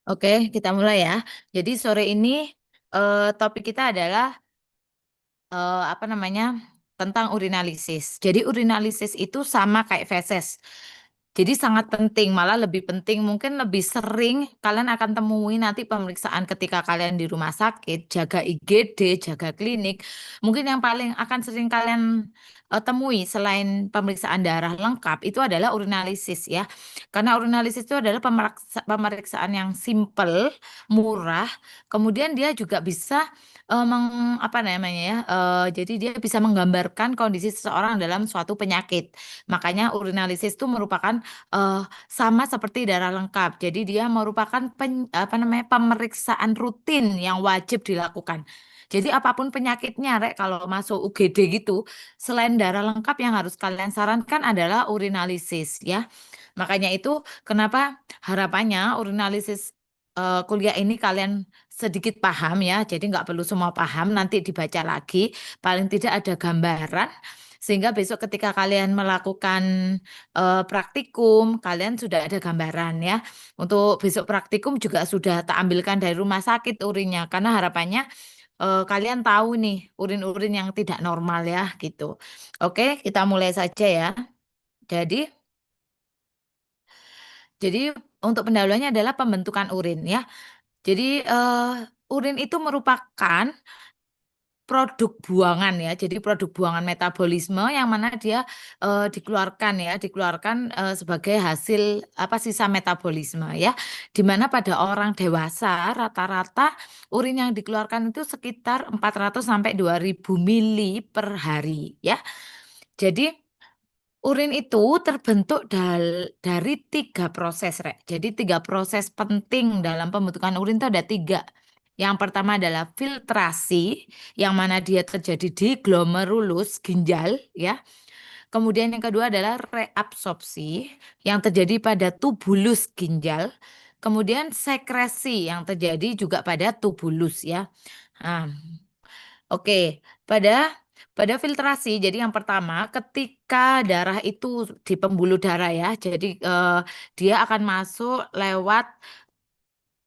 Oke, kita mulai ya. Jadi sore ini topik kita adalah apa namanya, tentang urinalisis. Jadi urinalisis itu sama kayak feses. Jadi sangat penting, malah lebih penting, mungkin lebih sering kalian akan temui nanti pemeriksaan ketika kalian di rumah sakit, jaga IGD, jaga klinik. Mungkin yang paling akan sering kalian temui selain pemeriksaan darah lengkap itu adalah urinalisis ya. Karena urinalisis itu adalah pemeriksaan yang simple, murah, kemudian dia juga bisa apa namanya ya, jadi dia bisa menggambarkan kondisi seseorang dalam suatu penyakit. Makanya urinalisis itu merupakan sama seperti darah lengkap. Jadi dia merupakan apa namanya, pemeriksaan rutin yang wajib dilakukan. Jadi apapun penyakitnya, Rek, kalau masuk UGD gitu, selain darah lengkap yang harus kalian sarankan adalah urinalisis ya. Makanya itu kenapa harapannya urinalisis kuliah ini kalian sedikit paham ya, jadi nggak perlu semua paham, nanti dibaca lagi, paling tidak ada gambaran, sehingga besok ketika kalian melakukan praktikum, kalian sudah ada gambaran ya. Untuk besok praktikum juga sudah tak ambilkan dari rumah sakit urinnya, karena harapannya kalian tahu nih urin-urin yang tidak normal ya gitu. Oke, kita mulai saja ya. Jadi, jadi untuk pendahuluannya adalah pembentukan urin ya. Jadi urin itu merupakan produk buangan ya, jadi produk buangan metabolisme yang mana dia dikeluarkan ya, dikeluarkan sebagai hasil apa sisa metabolisme ya. Di mana pada orang dewasa rata-rata urin yang dikeluarkan itu sekitar 400 sampai 2000 mili per hari ya. Jadi urin itu terbentuk dari tiga proses, Rek. Jadi tiga proses penting dalam pembentukan urin itu ada tiga. Yang pertama adalah filtrasi, yang mana dia terjadi di glomerulus ginjal, ya. Kemudian yang kedua adalah reabsorpsi, yang terjadi pada tubulus ginjal. Kemudian sekresi, yang terjadi juga pada tubulus, ya. Nah, oke, pada filtrasi, jadi yang pertama ketika darah itu di pembuluh darah ya, jadi dia akan masuk lewat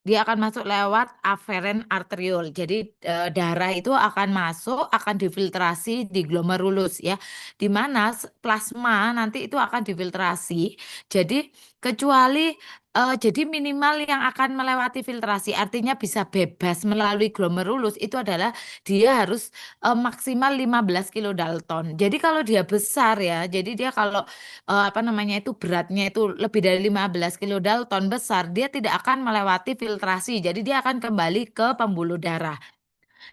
dia akan masuk lewat aferen arteriol. Jadi darah itu akan masuk, akan difiltrasi di glomerulus ya. Di mana plasma nanti itu akan difiltrasi. Jadi kecuali jadi minimal yang akan melewati filtrasi, artinya bisa bebas melalui glomerulus itu adalah dia harus maksimal 15 kilodalton. Jadi kalau dia besar ya, jadi dia kalau apa namanya itu beratnya itu lebih dari 15 kilodalton besar, dia tidak akan melewati filtrasi. Jadi dia akan kembali ke pembuluh darah.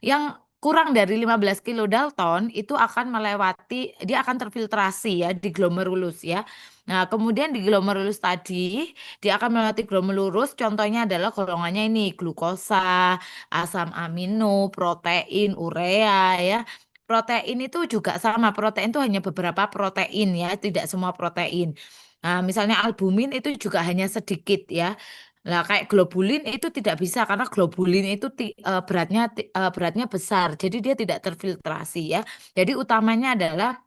Yang kurang dari 15 kilodalton itu akan melewati, dia akan terfiltrasi ya di glomerulus ya. Nah, kemudian di glomerulus tadi, dia akan melewati glomerulus, contohnya adalah golongannya ini glukosa, asam amino, protein, urea ya. Protein itu juga sama, protein itu hanya beberapa protein ya, tidak semua protein. Nah, misalnya albumin itu juga hanya sedikit ya. Nah, kayak globulin itu tidak bisa karena globulin itu beratnya besar. Jadi dia tidak terfiltrasi ya. Jadi utamanya adalah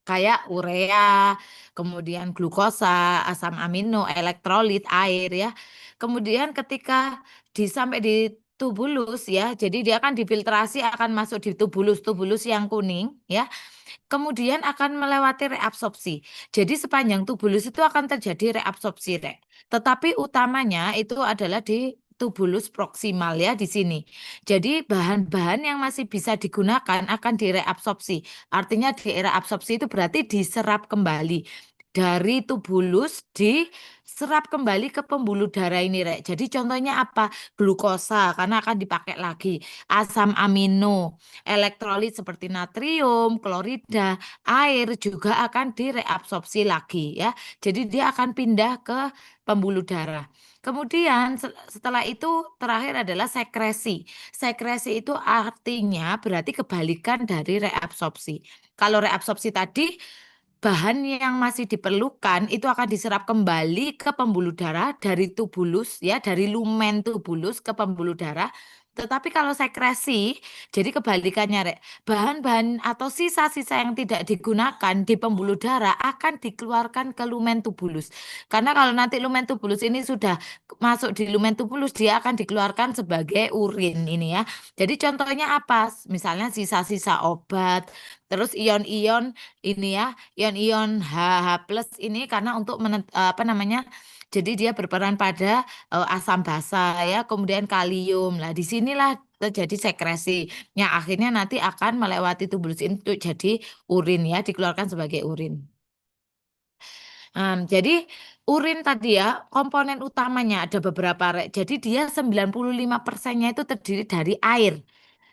kayak urea, kemudian glukosa, asam amino, elektrolit, air ya. Kemudian ketika sampai di tubulus ya, jadi dia akan difiltrasi akan masuk di tubulus yang kuning ya. Kemudian akan melewati reabsorpsi. Jadi sepanjang tubulus itu akan terjadi reabsorpsi, Rek. Tetapi utamanya itu adalah di tubulus proksimal ya di sini. Jadi bahan-bahan yang masih bisa digunakan akan direabsorpsi. Artinya direabsorpsi itu berarti diserap kembali dari tubulus diserap kembali ke pembuluh darah ini, Rek. Jadi contohnya apa? Glukosa karena akan dipakai lagi. Asam amino, elektrolit seperti natrium, klorida, air juga akan direabsorpsi lagi ya. Jadi dia akan pindah ke pembuluh darah. Kemudian setelah itu terakhir adalah sekresi. Sekresi itu artinya berarti kebalikan dari reabsorpsi. Kalau reabsorpsi tadi bahan yang masih diperlukan itu akan diserap kembali ke pembuluh darah dari tubulus ya, dari lumen tubulus ke pembuluh darah. Tetapi kalau sekresi, jadi kebalikannya, Rek. Bahan-bahan atau sisa-sisa yang tidak digunakan di pembuluh darah akan dikeluarkan ke lumen tubulus. Karena kalau nanti lumen tubulus ini sudah masuk di lumen tubulus, dia akan dikeluarkan sebagai urin ini ya. Jadi contohnya apa? Misalnya sisa-sisa obat, terus ion-ion ini ya, ion-ion HH plus ini karena untuk apa namanya? Jadi dia berperan pada asam basa ya, kemudian kalium. Nah, disinilah terjadi sekresi. Yang akhirnya nanti akan melewati tubulus ini untuk jadi urin ya, dikeluarkan sebagai urin. Jadi urin tadi ya, komponen utamanya ada beberapa, Rek. Jadi dia 95%-nya itu terdiri dari air.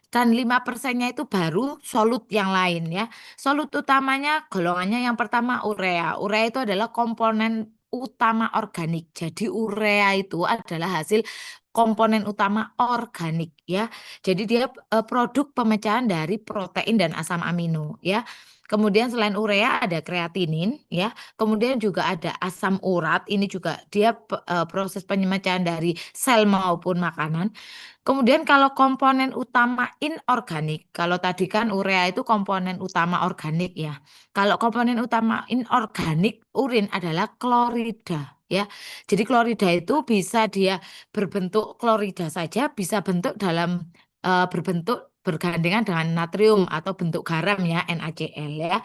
Dan 5%-nya itu baru solut yang lain ya. Solut utamanya golongannya yang pertama urea. Urea itu adalah komponen utama organik. Jadi urea itu adalah hasil komponen utama organik ya. Jadi dia produk pemecahan dari protein dan asam amino ya. Kemudian selain urea ada kreatinin ya. Kemudian juga ada asam urat. Ini juga dia proses pemecahan dari sel maupun makanan. Kemudian kalau komponen utama inorganik, kalau tadi kan urea itu komponen utama organik ya. Kalau komponen utama inorganik urin adalah klorida ya. Jadi klorida itu bisa dia berbentuk klorida saja, bisa bentuk dalam berbentuk bergandengan dengan natrium atau bentuk garam ya NaCl ya.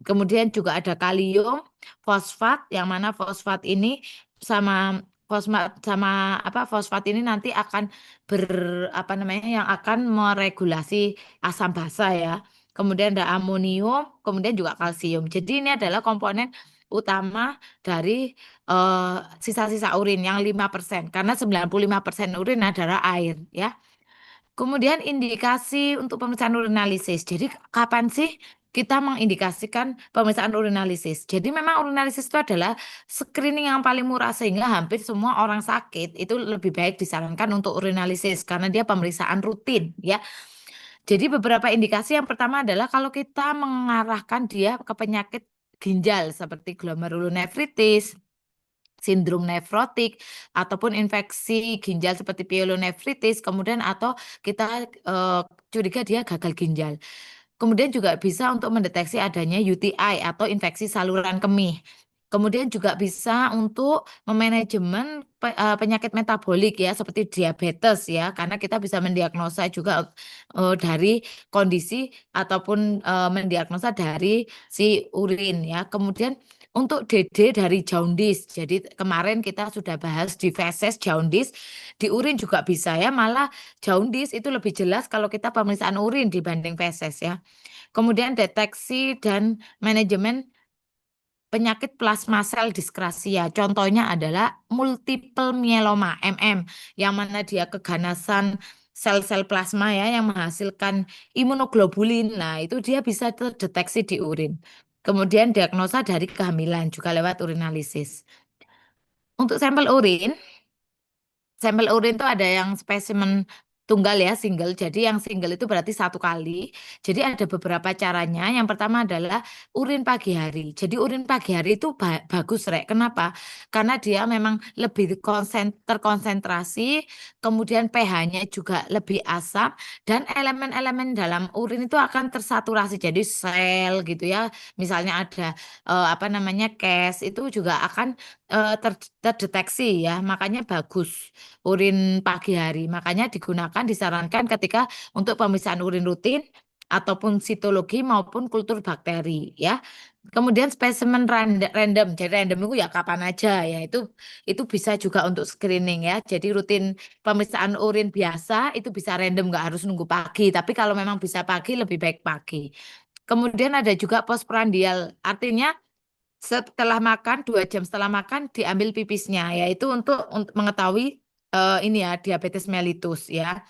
Kemudian juga ada kalium, fosfat yang mana fosfat ini sama fosfat sama apa fosfat ini nanti akan ber apa namanya yang akan meregulasi asam basa ya. Kemudian ada amonium, kemudian juga kalsium. Jadi ini adalah komponen utama dari sisa-sisa urin yang 5% karena 95% urin adalah air ya. Kemudian indikasi untuk pemeriksaan urinalisis. Jadi kapan sih kita mengindikasikan pemeriksaan urinalisis? Jadi memang urinalisis itu adalah screening yang paling murah sehingga hampir semua orang sakit itu lebih baik disarankan untuk urinalisis karena dia pemeriksaan rutin ya. Jadi beberapa indikasi yang pertama adalah kalau kita mengarahkan dia ke penyakit ginjal seperti glomerulonefritis, sindrom nefrotik ataupun infeksi ginjal seperti pielonefritis kemudian atau kita curiga dia gagal ginjal. Kemudian juga bisa untuk mendeteksi adanya UTI atau infeksi saluran kemih. Kemudian juga bisa untuk memanajemen penyakit metabolik ya seperti diabetes ya karena kita bisa mendiagnosa juga dari kondisi ataupun mendiagnosa dari si urin ya. Kemudian untuk DD dari jaundice. Jadi kemarin kita sudah bahas di feses jaundice, di urin juga bisa ya. Malah jaundice itu lebih jelas kalau kita pemeriksaan urin dibanding feses ya. Kemudian deteksi dan manajemen penyakit plasma sel diskrasia. Contohnya adalah multiple myeloma MM yang mana dia keganasan sel-sel plasma ya yang menghasilkan imunoglobulin. Nah, itu dia bisa terdeteksi di urin. Kemudian diagnosa dari kehamilan juga lewat urinalisis. Untuk sampel urin itu ada yang spesimen tunggal ya, single. Jadi yang single itu berarti satu kali. Jadi ada beberapa caranya. Yang pertama adalah urin pagi hari. Jadi urin pagi hari itu bagus, Rek. Kenapa? Karena dia memang lebih terkonsentrasi, kemudian pH-nya juga lebih asam, dan elemen-elemen dalam urin itu akan tersaturasi. Jadi sel gitu ya. Misalnya ada apa namanya Cas itu juga akan terdeteksi ya. Makanya bagus urin pagi hari. Makanya digunakan disarankan ketika untuk pemeriksaan urin rutin ataupun sitologi maupun kultur bakteri ya. Kemudian spesimen random. Jadi random itu ya kapan aja ya. Itu bisa juga untuk screening ya. Jadi rutin pemeriksaan urin biasa itu bisa random nggak harus nunggu pagi. Tapi kalau memang bisa pagi lebih baik pagi. Kemudian ada juga postprandial. Artinya setelah makan 2 jam setelah makan diambil pipisnya yaitu untuk mengetahui ini ya diabetes mellitus ya.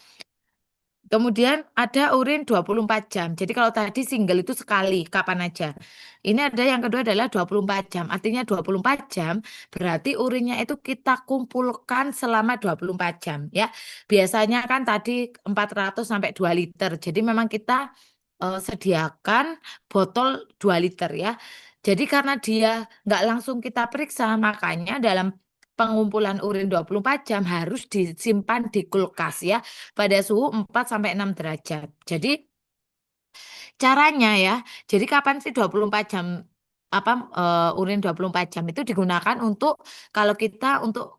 Kemudian ada urin 24 jam. Jadi kalau tadi single itu sekali kapan aja. Ini ada yang kedua adalah 24 jam. Artinya 24 jam berarti urinnya itu kita kumpulkan selama 24 jam ya. Biasanya kan tadi 400 sampai 2 liter. Jadi memang kita sediakan botol 2 liter ya. Jadi karena dia nggak langsung kita periksa, makanya dalam pengumpulan urin 24 jam harus disimpan di kulkas ya pada suhu 4 sampai 6 derajat. Jadi caranya ya, jadi kapan sih 24 jam urin 24 jam itu digunakan untuk kalau kita untuk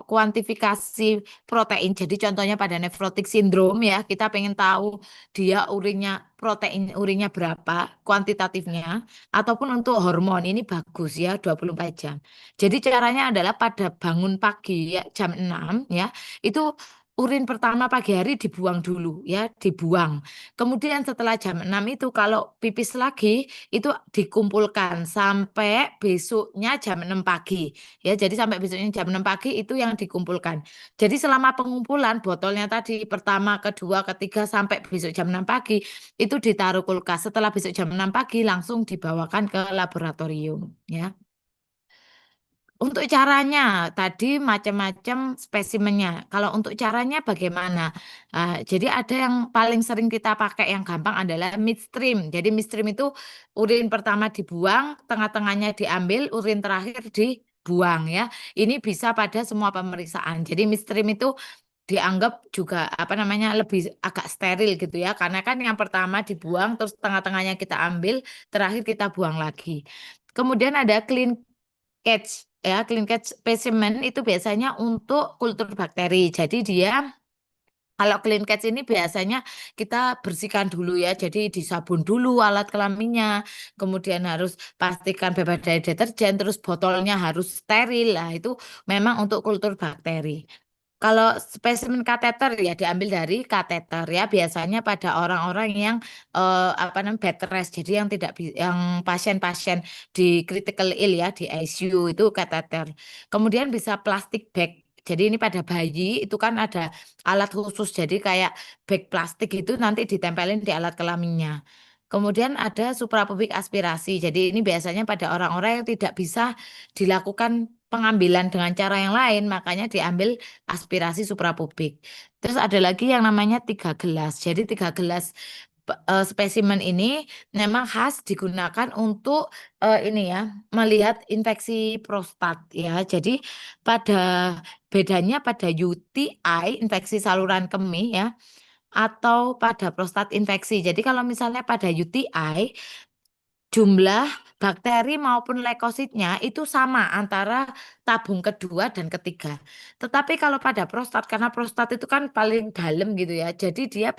kuantifikasi protein. Jadi contohnya pada nephrotic syndrome ya, kita pengen tahu dia urinnya berapa kuantitatifnya ataupun untuk hormon ini bagus ya 24 jam. Jadi caranya adalah pada bangun pagi ya jam 6 ya, itu urin pertama pagi hari dibuang dulu ya, dibuang. Kemudian setelah jam 6 itu kalau pipis lagi itu dikumpulkan sampai besoknya jam 6 pagi. Ya, jadi sampai besoknya jam 6 pagi itu yang dikumpulkan. Jadi selama pengumpulan botolnya tadi pertama, kedua, ketiga sampai besok jam 6 pagi itu ditaruh kulkas. Setelah besok jam 6 pagi langsung dibawakan ke laboratorium ya. Untuk caranya tadi macam-macam spesimennya. Kalau untuk caranya bagaimana? Jadi ada yang paling sering kita pakai yang gampang adalah midstream. Jadi midstream itu urin pertama dibuang, tengah-tengahnya diambil, urin terakhir dibuang ya. Ini bisa pada semua pemeriksaan. Jadi midstream itu dianggap juga apa namanya lebih agak steril gitu ya. Karena kan yang pertama dibuang, terus tengah-tengahnya kita ambil, terakhir kita buang lagi. Kemudian ada clean catch ya, clean catch specimen itu biasanya untuk kultur bakteri. Jadi dia kalau clean catch ini biasanya kita bersihkan dulu ya. Jadi disabun dulu alat kelaminnya, kemudian harus pastikan bebas dari deterjen, terus botolnya harus steril. Lah itu memang untuk kultur bakteri. Kalau spesimen kateter ya diambil dari kateter ya biasanya pada orang-orang yang apa namanya bed rest jadi yang tidak yang pasien-pasien di critical ill ya di ICU itu kateter. Kemudian bisa plastik bag. Jadi ini pada bayi itu kan ada alat khusus jadi kayak bag plastik itu nanti ditempelin di alat kelaminnya. Kemudian ada suprapubik aspirasi. Jadi ini biasanya pada orang-orang yang tidak bisa dilakukan pengambilan dengan cara yang lain, makanya diambil aspirasi suprapubik. Terus ada lagi yang namanya 3 gelas. Jadi 3 gelas spesimen ini memang khas digunakan untuk ini ya melihat infeksi prostat ya. Jadi pada bedanya pada UTI infeksi saluran kemih ya atau pada prostat infeksi. Jadi kalau misalnya pada UTI jumlah bakteri maupun leukositnya itu sama antara tabung kedua dan ketiga. Tetapi kalau pada prostat, karena prostat itu kan paling dalam gitu ya, jadi dia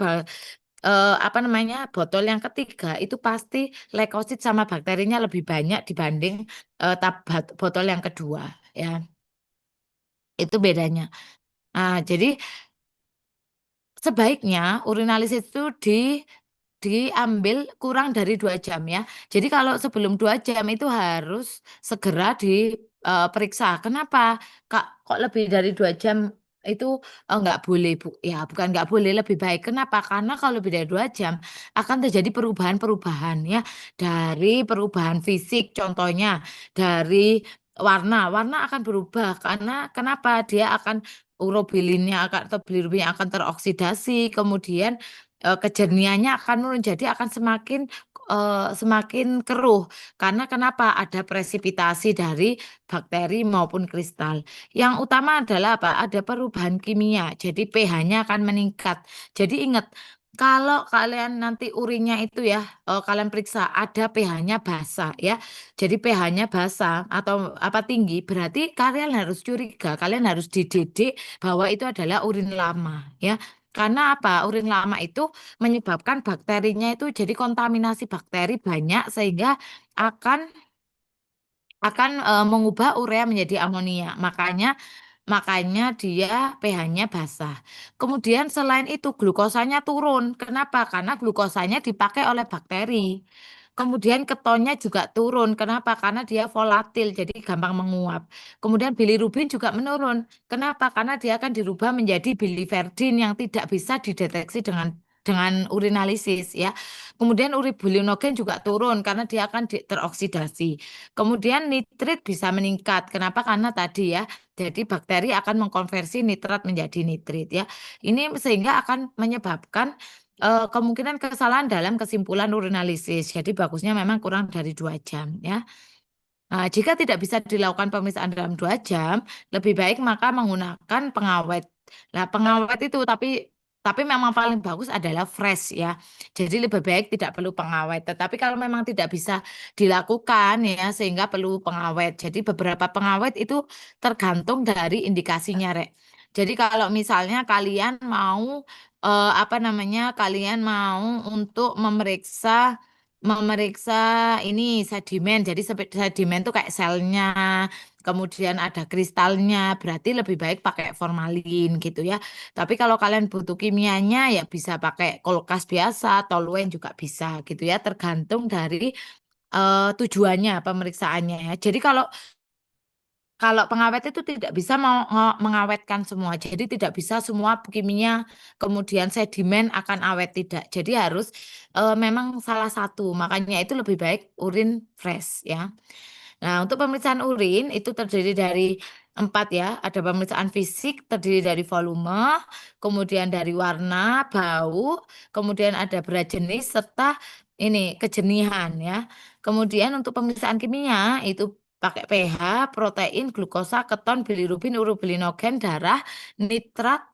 apa namanya botol yang ketiga itu pasti leukosit sama bakterinya lebih banyak dibanding botol yang kedua ya. Itu bedanya. Jadi sebaiknya urinalisis itu diambil kurang dari 2 jam ya. Jadi kalau sebelum 2 jam itu harus segera diperiksa. Kenapa? Kak, kok lebih dari 2 jam itu nggak boleh Bu? Ya, bukan nggak boleh, lebih baik. Kenapa? Karena kalau lebih dari 2 jam akan terjadi perubahan-perubahan ya dari perubahan fisik, contohnya dari warna akan berubah karena kenapa? Dia akan urobilinnya akan atau bilirubinnya akan teroksidasi, kemudian kejernihannya akan menurun jadi akan semakin keruh karena kenapa ada presipitasi dari bakteri maupun kristal. Yang utama adalah apa? Ada perubahan kimia. Jadi pH-nya akan meningkat. Jadi ingat kalau kalian nanti urinnya itu ya kalian periksa ada pH-nya basah ya. Jadi pH-nya basah atau apa tinggi berarti kalian harus curiga, kalian harus dididik bahwa itu adalah urin lama ya. Karena apa? Urin lama itu menyebabkan bakterinya itu jadi kontaminasi bakteri banyak sehingga akan mengubah urea menjadi amonia. Makanya makanya dia pH-nya basah. Kemudian selain itu glukosanya turun. Kenapa? Karena glukosanya dipakai oleh bakteri. Kemudian ketonnya juga turun. Kenapa? Karena dia volatil, jadi gampang menguap. Kemudian bilirubin juga menurun. Kenapa? Karena dia akan dirubah menjadi biliverdin yang tidak bisa dideteksi dengan urinalisis ya. Kemudian urobilinogen juga turun karena dia akan teroksidasi. Kemudian nitrit bisa meningkat. Kenapa? Karena tadi ya, jadi bakteri akan mengkonversi nitrat menjadi nitrit ya. Ini sehingga akan menyebabkan kemungkinan kesalahan dalam kesimpulan urinalisis. Jadi bagusnya memang kurang dari 2 jam ya. Nah, jika tidak bisa dilakukan pemeriksaan dalam 2 jam, lebih baik maka menggunakan pengawet. Nah, pengawet itu tapi memang paling bagus adalah fresh ya. Jadi lebih baik tidak perlu pengawet. Tetapi kalau memang tidak bisa dilakukan ya sehingga perlu pengawet. Jadi beberapa pengawet itu tergantung dari indikasinya, Rek. Jadi kalau misalnya kalian mau apa namanya? Kalian mau untuk memeriksa ini sedimen. Jadi sedimen tuh kayak selnya, kemudian ada kristalnya, berarti lebih baik pakai formalin gitu ya. Tapi kalau kalian butuh kimianya ya bisa pakai kulkas biasa, toluen juga bisa gitu ya, tergantung dari tujuannya pemeriksaannya ya. Jadi kalau kalau pengawet itu tidak bisa mengawetkan semua. Jadi tidak bisa semua kimia kemudian sedimen akan awet tidak. Jadi harus memang salah satu. Makanya itu lebih baik urin fresh ya. Nah, untuk pemeriksaan urin itu terdiri dari 4 ya. Ada pemeriksaan fisik terdiri dari volume, kemudian dari warna, bau, kemudian ada berat jenis serta ini kejenihan ya. Kemudian untuk pemeriksaan kimia itu pakai pH, protein, glukosa, keton, bilirubin, urobilinogen, darah, nitrat,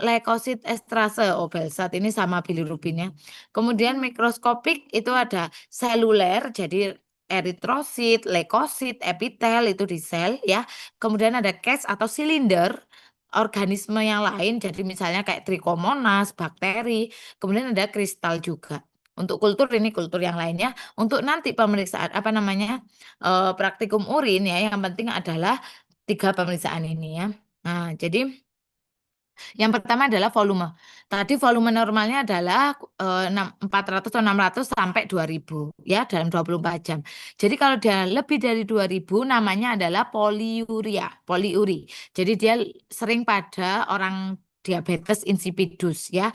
leukosit, estrase, obelsat ini sama bilirubinnya. Kemudian mikroskopik itu ada seluler, jadi eritrosit, leukosit, epitel itu di sel ya. Kemudian ada case atau silinder organisme yang lain, jadi misalnya kayak trichomonas, bakteri. Kemudian ada kristal juga. Untuk kultur ini kultur yang lainnya. Untuk nanti pemeriksaan apa namanya praktikum urin ya, yang penting adalah 3 pemeriksaan ini ya. Nah, jadi yang pertama adalah volume. Tadi volume normalnya adalah 400 atau 600 sampai 2000 ya dalam 24 jam. Jadi kalau dia lebih dari 2000 namanya adalah poliuria, poliuri. Jadi dia sering pada orang diabetes insipidus ya.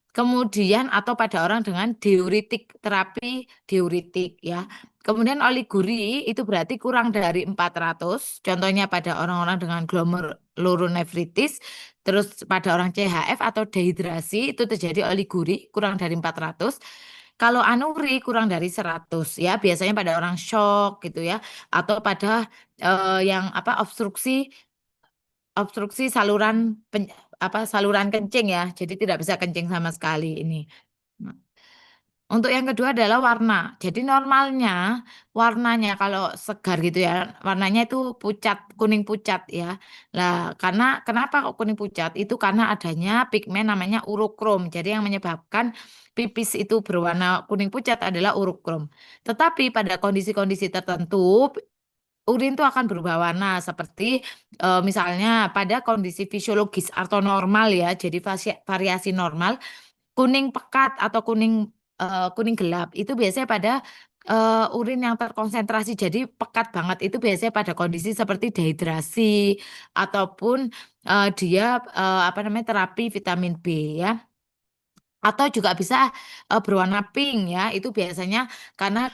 Kemudian atau pada orang dengan diuretik, terapi diuretik ya. Kemudian oliguri itu berarti kurang dari 400. Contohnya pada orang-orang dengan glomerulonefritis, terus pada orang CHF atau dehidrasi itu terjadi oliguri kurang dari 400. Kalau anuri kurang dari 100 ya, biasanya pada orang shock gitu ya atau pada yang apa obstruksi saluran kencing ya. Jadi tidak bisa kencing sama sekali ini. Nah, untuk yang kedua adalah warna. Jadi normalnya warnanya kalau segar gitu ya, warnanya itu pucat, kuning pucat ya. Nah, karena kenapa kok kuning pucat? Itu karena adanya pigmen namanya urokrom. Jadi yang menyebabkan pipis itu berwarna kuning pucat adalah urokrom. Tetapi pada kondisi-kondisi tertentu urin itu akan berubah warna seperti misalnya pada kondisi fisiologis atau normal ya, jadi variasi normal kuning pekat atau kuning gelap itu biasanya pada urin yang terkonsentrasi jadi pekat banget itu biasanya pada kondisi seperti dehidrasi ataupun dia apa namanya terapi vitamin B ya. Atau juga bisa berwarna pink ya, itu biasanya karena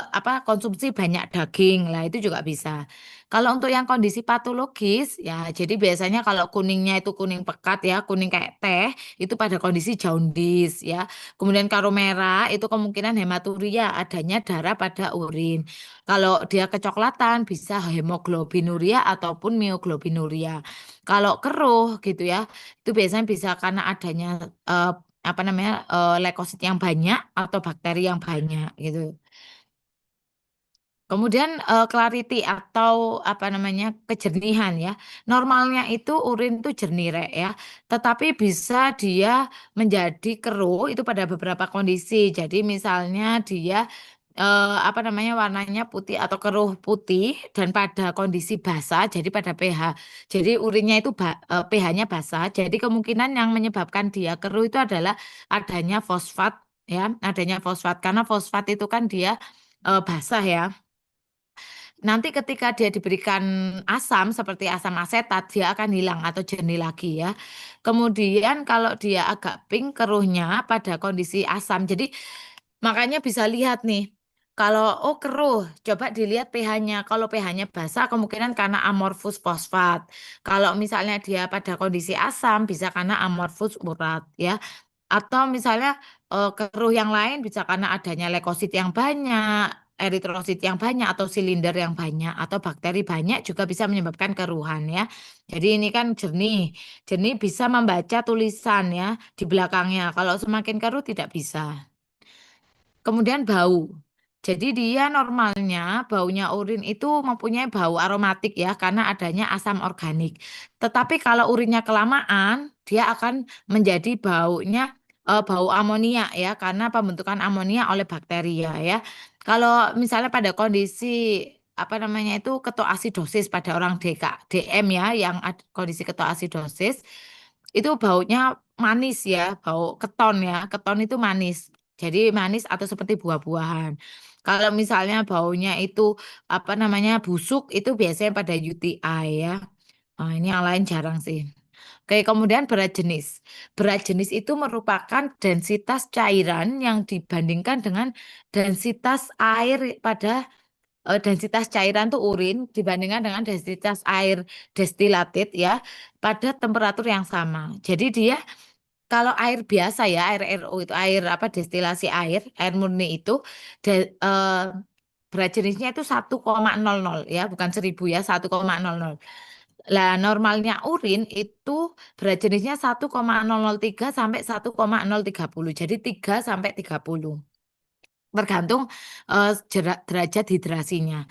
apa konsumsi banyak daging lah itu juga bisa. Kalau untuk yang kondisi patologis ya, jadi biasanya kalau kuningnya itu kuning pekat ya, kuning kayak teh, itu pada kondisi jaundice ya. Kemudian kalau merah itu kemungkinan hematuria, adanya darah pada urin. Kalau dia kecoklatan bisa hemoglobinuria ataupun mioglobinuria. Kalau keruh gitu ya, itu biasanya bisa karena adanya apa namanya, leukosit yang banyak atau bakteri yang banyak gitu. Kemudian, clarity atau apa namanya, kejernihan ya. Normalnya itu urin itu jernih Rek ya, tetapi bisa dia menjadi keruh itu pada beberapa kondisi. Jadi misalnya dia, apa namanya, warnanya putih atau keruh putih dan pada kondisi basah, jadi pada pH. Jadi urinnya itu pH-nya basah, jadi kemungkinan yang menyebabkan dia keruh itu adalah adanya fosfat ya, adanya fosfat. Karena fosfat itu kan dia, basah ya. Nanti ketika dia diberikan asam seperti asam asetat, dia akan hilang atau jernih lagi ya. Kemudian kalau dia agak pink keruhnya pada kondisi asam. Jadi makanya bisa lihat nih, kalau oh keruh, coba dilihat pH-nya. Kalau pH-nya basah kemungkinan karena amorfus fosfat. Kalau misalnya dia pada kondisi asam bisa karena amorfus urat ya. Atau misalnya keruh yang lain bisa karena adanya leukosit yang banyak eritrosit yang banyak atau silinder yang banyak atau bakteri banyak juga bisa menyebabkan keruhan ya. Jadi ini kan jernih. Jernih bisa membaca tulisan ya di belakangnya. Kalau semakin keruh tidak bisa. Kemudian bau. Jadi dia normalnya baunya urin itu mempunyai bau aromatik ya karena adanya asam organik. Tetapi kalau urinnya kelamaan, dia akan menjadi bau amonia ya karena pembentukan amonia oleh bakteria ya. Kalau misalnya pada kondisi apa namanya itu ketoasidosis pada orang DM ya yang kondisi ketoasidosis itu baunya manis ya, bau keton ya. Keton itu manis. Jadi manis atau seperti buah-buahan. Kalau misalnya baunya itu apa namanya busuk itu biasanya pada UTI ya. Nah, ini yang lain jarang sih. Oke, kemudian berat jenis. Berat jenis itu merupakan densitas cairan yang dibandingkan dengan densitas air pada densitas cairan tuh urin dibandingkan dengan densitas air destilated ya pada temperatur yang sama. Jadi dia kalau air biasa ya, air RO itu air apa destilasi air murni itu berat jenisnya itu 1,00 ya, bukan 1000 ya, 1,00. Lah normalnya urin itu berat jenisnya 1,003 sampai 1,030. Jadi 3 sampai 30. Tergantung derajat hidrasinya.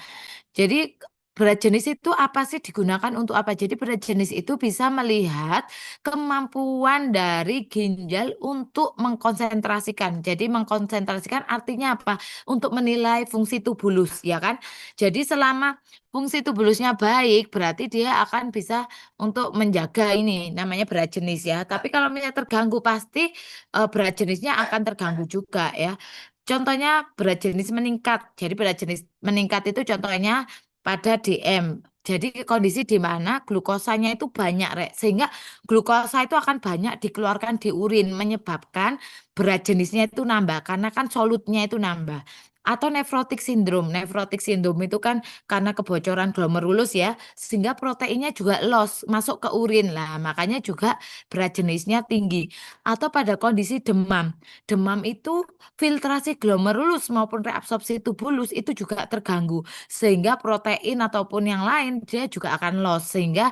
Jadi berat jenis itu apa sih digunakan untuk apa? Jadi berat jenis itu bisa melihat kemampuan dari ginjal untuk mengkonsentrasikan. Jadi mengkonsentrasikan artinya apa? Untuk menilai fungsi tubulus, ya kan? Jadi selama fungsi tubulusnya baik, berarti dia akan bisa untuk menjaga ini namanya berat jenis ya. Tapi kalau misalnya terganggu pasti berat jenisnya akan terganggu juga ya. Contohnya berat jenis meningkat. Jadi berat jenis meningkat itu contohnya pada DM. Jadi kondisi di mana glukosanya itu banyak, Rek. Sehingga glukosa itu akan banyak dikeluarkan di urin menyebabkan berat jenisnya itu nambah karena kan solutnya itu nambah. Atau nefrotik sindrom. Nefrotik sindrom itu kan karena kebocoran glomerulus ya, sehingga proteinnya juga loss masuk ke urin lah. Makanya juga berat jenisnya tinggi. Atau pada kondisi demam. Demam itu filtrasi glomerulus maupun reabsorpsi tubulus itu juga terganggu sehingga protein ataupun yang lain dia juga akan loss sehingga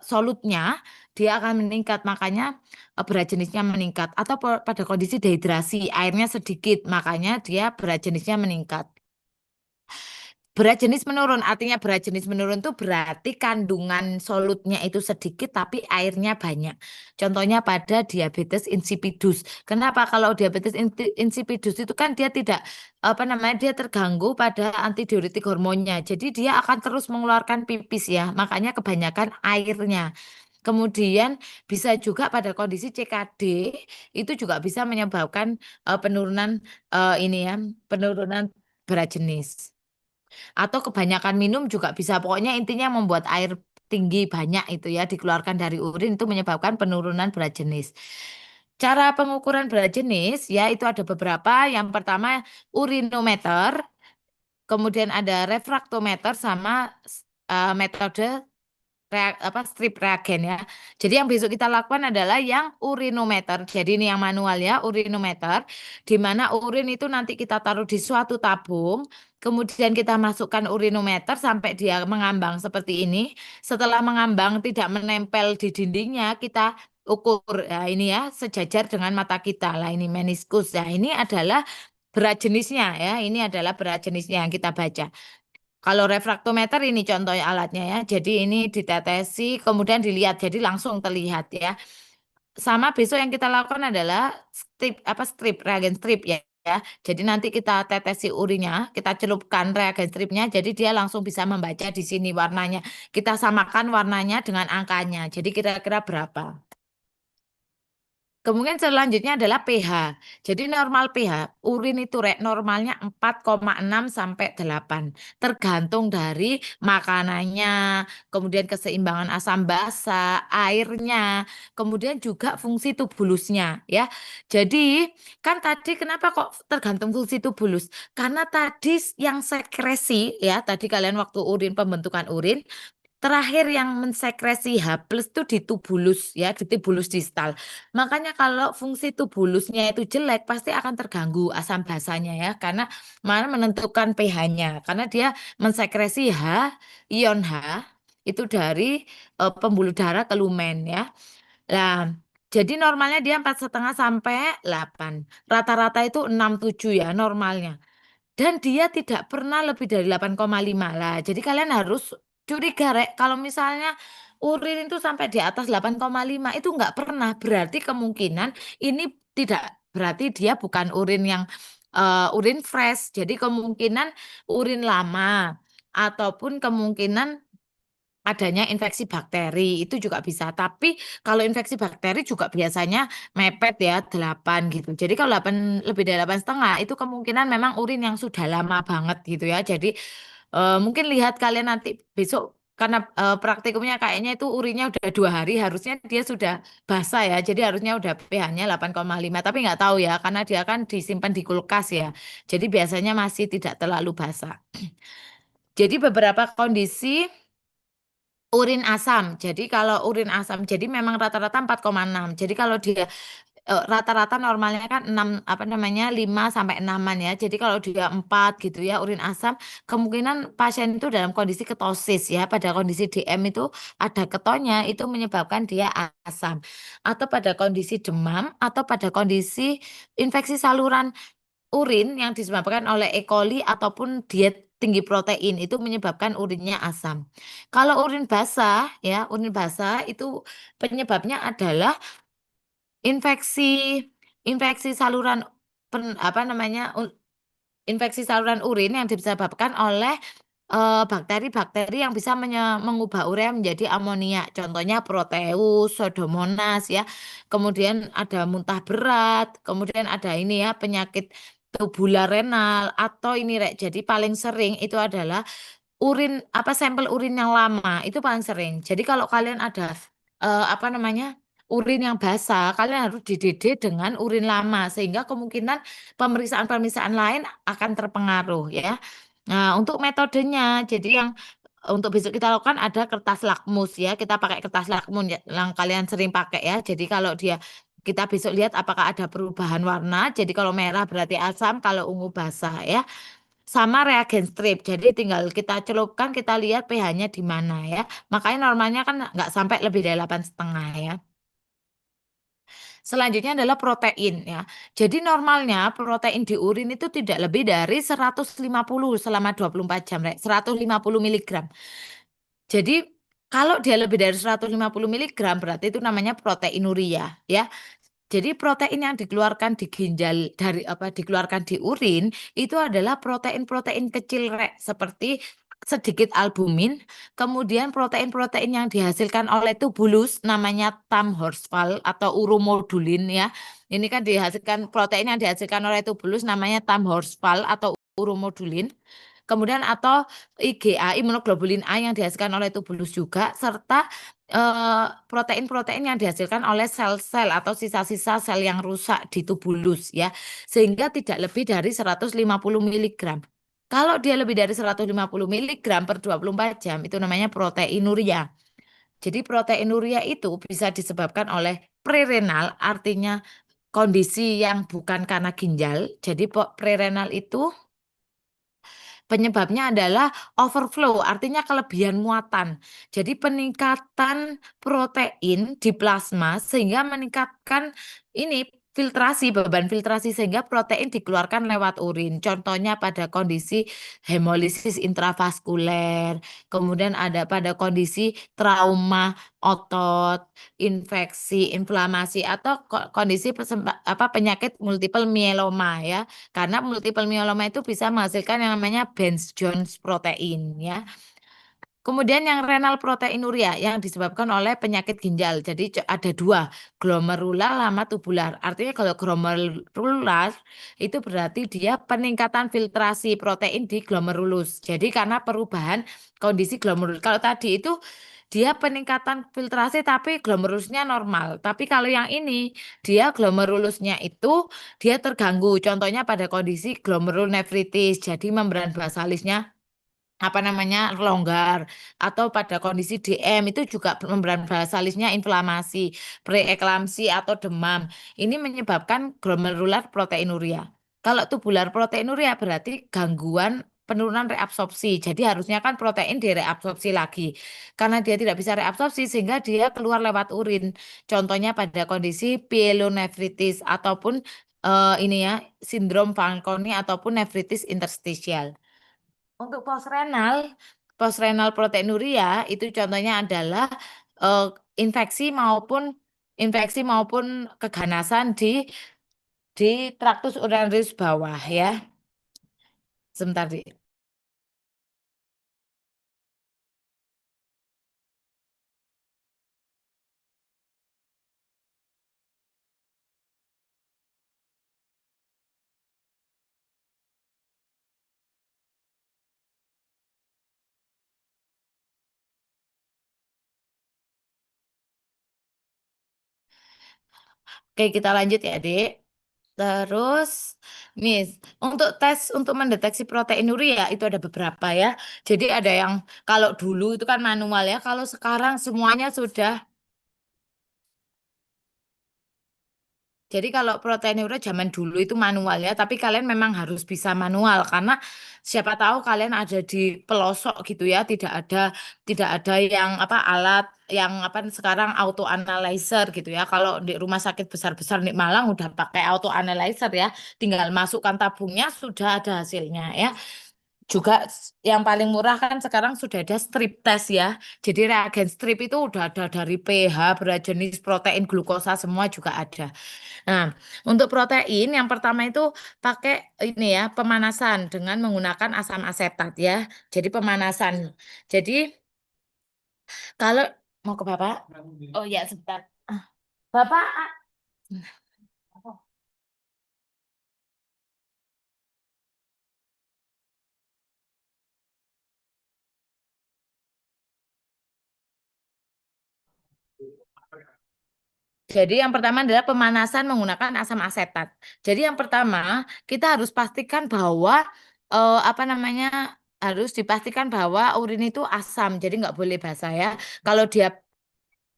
solutnya dia akan meningkat makanya berat jenisnya meningkat atau pada kondisi dehidrasi airnya sedikit makanya dia berat jenisnya meningkat. Berat jenis menurun, artinya berat jenis menurun tuh berarti kandungan solutnya itu sedikit tapi airnya banyak. Contohnya pada diabetes insipidus. Kenapa? Kalau diabetes insipidus itu kan dia tidak apa namanya dia terganggu pada antidiuretik hormonnya. Jadi dia akan terus mengeluarkan pipis ya. Makanya kebanyakan airnya. Kemudian bisa juga pada kondisi CKD itu juga bisa menyebabkan penurunan ini ya, penurunan berat jenis. Atau kebanyakan minum juga bisa. Pokoknya intinya membuat air tinggi banyak itu ya dikeluarkan dari urin itu menyebabkan penurunan berat jenis. Cara pengukuran berat jenis ya itu ada beberapa. Yang pertama urinometer, kemudian ada refraktometer sama metode strip reagen ya. Jadi yang besok kita lakukan adalah yang urinometer. Jadi ini yang manual ya, urinometer. Di mana urin itu nanti kita taruh di suatu tabung. Kemudian kita masukkan urinometer sampai dia mengambang seperti ini. Setelah mengambang tidak menempel di dindingnya, kita ukur. Nah, ini ya sejajar dengan mata kita. Lah ini meniskus. Nah, ini adalah berat jenisnya ya. Ini adalah berat jenisnya yang kita baca. Kalau refraktometer ini contohnya alatnya ya. Jadi ini ditetesi kemudian dilihat jadi langsung terlihat ya. Sama besok yang kita lakukan adalah strip reagen strip ya. Jadi nanti kita tetesi urinnya, kita celupkan reagen stripnya jadi dia langsung bisa membaca di sini warnanya. Kita samakan warnanya dengan angkanya. Jadi kira-kira berapa? Kemudian selanjutnya adalah pH. Jadi normal pH, urin itu normalnya 4,6 sampai 8. Tergantung dari makanannya, kemudian keseimbangan asam basa, airnya, kemudian juga fungsi tubulusnya ya. Jadi kan tadi kenapa kok tergantung fungsi tubulus? Karena tadi yang sekresi ya, tadi kalian waktu urin pembentukan urin terakhir yang mensekresi H+ tuh di tubulus ya, di tubulus distal. Makanya kalau fungsi tubulusnya itu jelek pasti akan terganggu asam basanya ya, karena mana menentukan pH-nya, karena dia mensekresi ion H itu dari pembuluh darah ke lumen ya. Nah, jadi normalnya dia 4,5 sampai 8. Rata-rata itu 6,7 ya normalnya. Dan dia tidak pernah lebih dari 8,5 lah. Jadi kalian harus curiga Rek, kalau misalnya urin itu sampai di atas 8,5 itu nggak pernah. Berarti kemungkinan ini tidak berarti dia bukan urin yang urin fresh. Jadi kemungkinan urin lama ataupun kemungkinan adanya infeksi bakteri itu juga bisa. Tapi kalau infeksi bakteri juga biasanya mepet ya 8 gitu. Jadi kalau 8 lebih dari 8,5 itu kemungkinan memang urin yang sudah lama banget gitu ya. Jadi mungkin lihat kalian nanti besok karena praktikumnya kayaknya itu urinnya udah 2 hari harusnya dia sudah basah ya. Jadi harusnya udah pH-nya 8,5 tapi nggak tahu ya karena dia kan disimpan di kulkas ya. Jadi biasanya masih tidak terlalu basah. Jadi beberapa kondisi urin asam. Jadi kalau urin asam, jadi memang rata-rata 4,6. Jadi kalau dia rata-rata normalnya kan 6 apa namanya 5 sampai 6-an ya. Jadi kalau dia 4 gitu ya urin asam, kemungkinan pasien itu dalam kondisi ketosis ya. Pada kondisi DM itu ada ketonnya itu menyebabkan dia asam. Atau pada kondisi demam atau pada kondisi infeksi saluran urin yang disebabkan oleh E. coli ataupun diet tinggi protein itu menyebabkan urinnya asam. Kalau urin basah ya, urin basah itu penyebabnya adalah infeksi infeksi saluran apa namanya infeksi saluran urin yang disebabkan oleh bakteri-bakteri yang bisa mengubah urea menjadi amonia. Contohnya Proteus, Pseudomonas ya. Kemudian ada muntah berat, kemudian ada ini ya penyakit tubular renal atau ini Rek. Jadi paling sering itu adalah urin apa sampel urin yang lama itu paling sering. Jadi kalau kalian ada apa namanya? Urin yang basah, kalian harus didede dengan urin lama sehingga kemungkinan pemeriksaan-pemeriksaan lain akan terpengaruh ya. Nah, untuk metodenya jadi yang untuk besok kita lakukan ada kertas lakmus ya. Kita pakai kertas lakmus yang kalian sering pakai ya. Jadi kalau dia kita besok lihat apakah ada perubahan warna. Jadi kalau merah berarti asam, kalau ungu basah ya. Sama reagen strip. Jadi tinggal kita celupkan, kita lihat pH-nya di mana ya. Makanya normalnya kan nggak sampai lebih dari 8,5 ya. Selanjutnya adalah protein ya. Jadi normalnya protein di urin itu tidak lebih dari 150 selama 24 jam, Rek. 150 miligram. Jadi kalau dia lebih dari 150 miligram berarti itu namanya proteinuria ya. Jadi protein yang dikeluarkan di ginjal dari apa dikeluarkan di urin itu adalah protein-protein kecil Rek, seperti sedikit albumin, kemudian protein-protein yang dihasilkan oleh tubulus namanya Tamhorsval atau uromodulin ya. Ini kan dihasilkan protein yang dihasilkan oleh tubulus namanya Tamhorsval atau uromodulin. Kemudian atau IgA, imunoglobulin A yang dihasilkan oleh tubulus juga serta protein-protein yang dihasilkan oleh sel-sel atau sisa-sisa sel yang rusak di tubulus ya. Sehingga tidak lebih dari 150 miligram. Kalau dia lebih dari 150 miligram per 24 jam itu namanya proteinuria. Jadi proteinuria itu bisa disebabkan oleh prerenal artinya kondisi yang bukan karena ginjal. Jadi prerenal itu penyebabnya adalah overflow, artinya kelebihan muatan. Jadi peningkatan protein di plasma sehingga meningkatkan ini filtrasi, beban filtrasi sehingga protein dikeluarkan lewat urin. Contohnya pada kondisi hemolisis intravaskuler, kemudian ada pada kondisi trauma otot, infeksi, inflamasi atau kondisi apa penyakit multiple myeloma ya. Karena multiple myeloma itu bisa menghasilkan yang namanya Benz Jones protein ya. Kemudian yang renal proteinuria yang disebabkan oleh penyakit ginjal. Jadi ada dua, glomerular sama tubular. Artinya kalau glomerular itu berarti dia peningkatan filtrasi protein di glomerulus. Jadi karena perubahan kondisi glomerulus. Kalau tadi itu dia peningkatan filtrasi tapi glomerulusnya normal. Tapi kalau yang ini dia glomerulusnya itu dia terganggu. Contohnya pada kondisi glomerulonefritis. Jadi membran basalisnya apa namanya longgar atau pada kondisi DM itu juga membran basalisnya inflamasi, preeklamsi atau demam. Ini menyebabkan glomerular proteinuria. Kalau tubular proteinuria berarti gangguan penurunan reabsorpsi. Jadi harusnya kan protein direabsorpsi lagi. Karena dia tidak bisa reabsorpsi sehingga dia keluar lewat urin. Contohnya pada kondisi pyelonefritis ataupun ini ya sindrom Fanconi ataupun nefritis interstisial. Untuk postrenal proteinuria itu contohnya adalah eh, infeksi maupun keganasan di traktus urinarius bawah ya. Sebentar, Di. Oke, kita lanjut ya, Dek. Terus, nih, untuk tes untuk mendeteksi proteinuria itu ada beberapa ya. Jadi ada yang kalau dulu itu kan manual ya, kalau sekarang semuanya sudah. Jadi kalau proteinuria zaman dulu itu manual ya, tapi kalian memang harus bisa manual karena siapa tahu kalian ada di pelosok gitu ya, tidak ada yang apa alat yang apa sekarang auto analyzer gitu ya. Kalau di rumah sakit besar-besar di Malang udah pakai auto analyzer ya, tinggal masukkan tabungnya sudah ada hasilnya ya. Juga yang paling murah kan sekarang sudah ada strip test ya. Jadi reagen strip itu udah ada dari pH, berat jenis protein, glukosa semua juga ada. Nah, untuk protein yang pertama itu pakai ini ya, pemanasan dengan menggunakan asam asetat ya. Jadi pemanasan. Jadi kalau mau ke Bapak? Oh ya, sebentar. Ah, Bapak, jadi yang pertama adalah pemanasan menggunakan asam asetat. Jadi yang pertama kita harus pastikan bahwa apa namanya harus dipastikan bahwa urin itu asam. Jadi nggak boleh basah ya. Kalau dia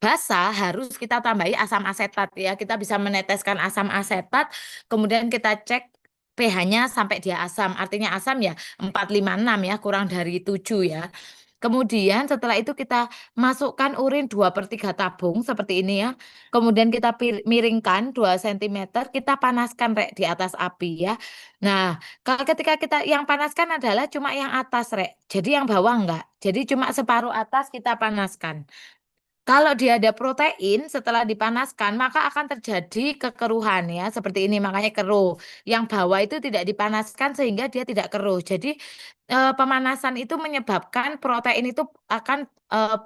basah harus kita tambahi asam asetat ya. Kita bisa meneteskan asam asetat, kemudian kita cek pH-nya sampai dia asam. Artinya asam ya 4,56 ya, kurang dari 7 ya. Kemudian setelah itu kita masukkan urin 2/3 tabung seperti ini ya. Kemudian kita miringkan 2 cm, kita panaskan Rek di atas api ya. Nah, kalau ketika kita yang panaskan adalah cuma yang atas Rek. Jadi yang bawah enggak. Jadi cuma separuh atas kita panaskan. Kalau dia ada protein setelah dipanaskan, maka akan terjadi kekeruhan ya, seperti ini makanya keruh. Yang bawah itu tidak dipanaskan sehingga dia tidak keruh. Jadi pemanasan itu menyebabkan protein itu akan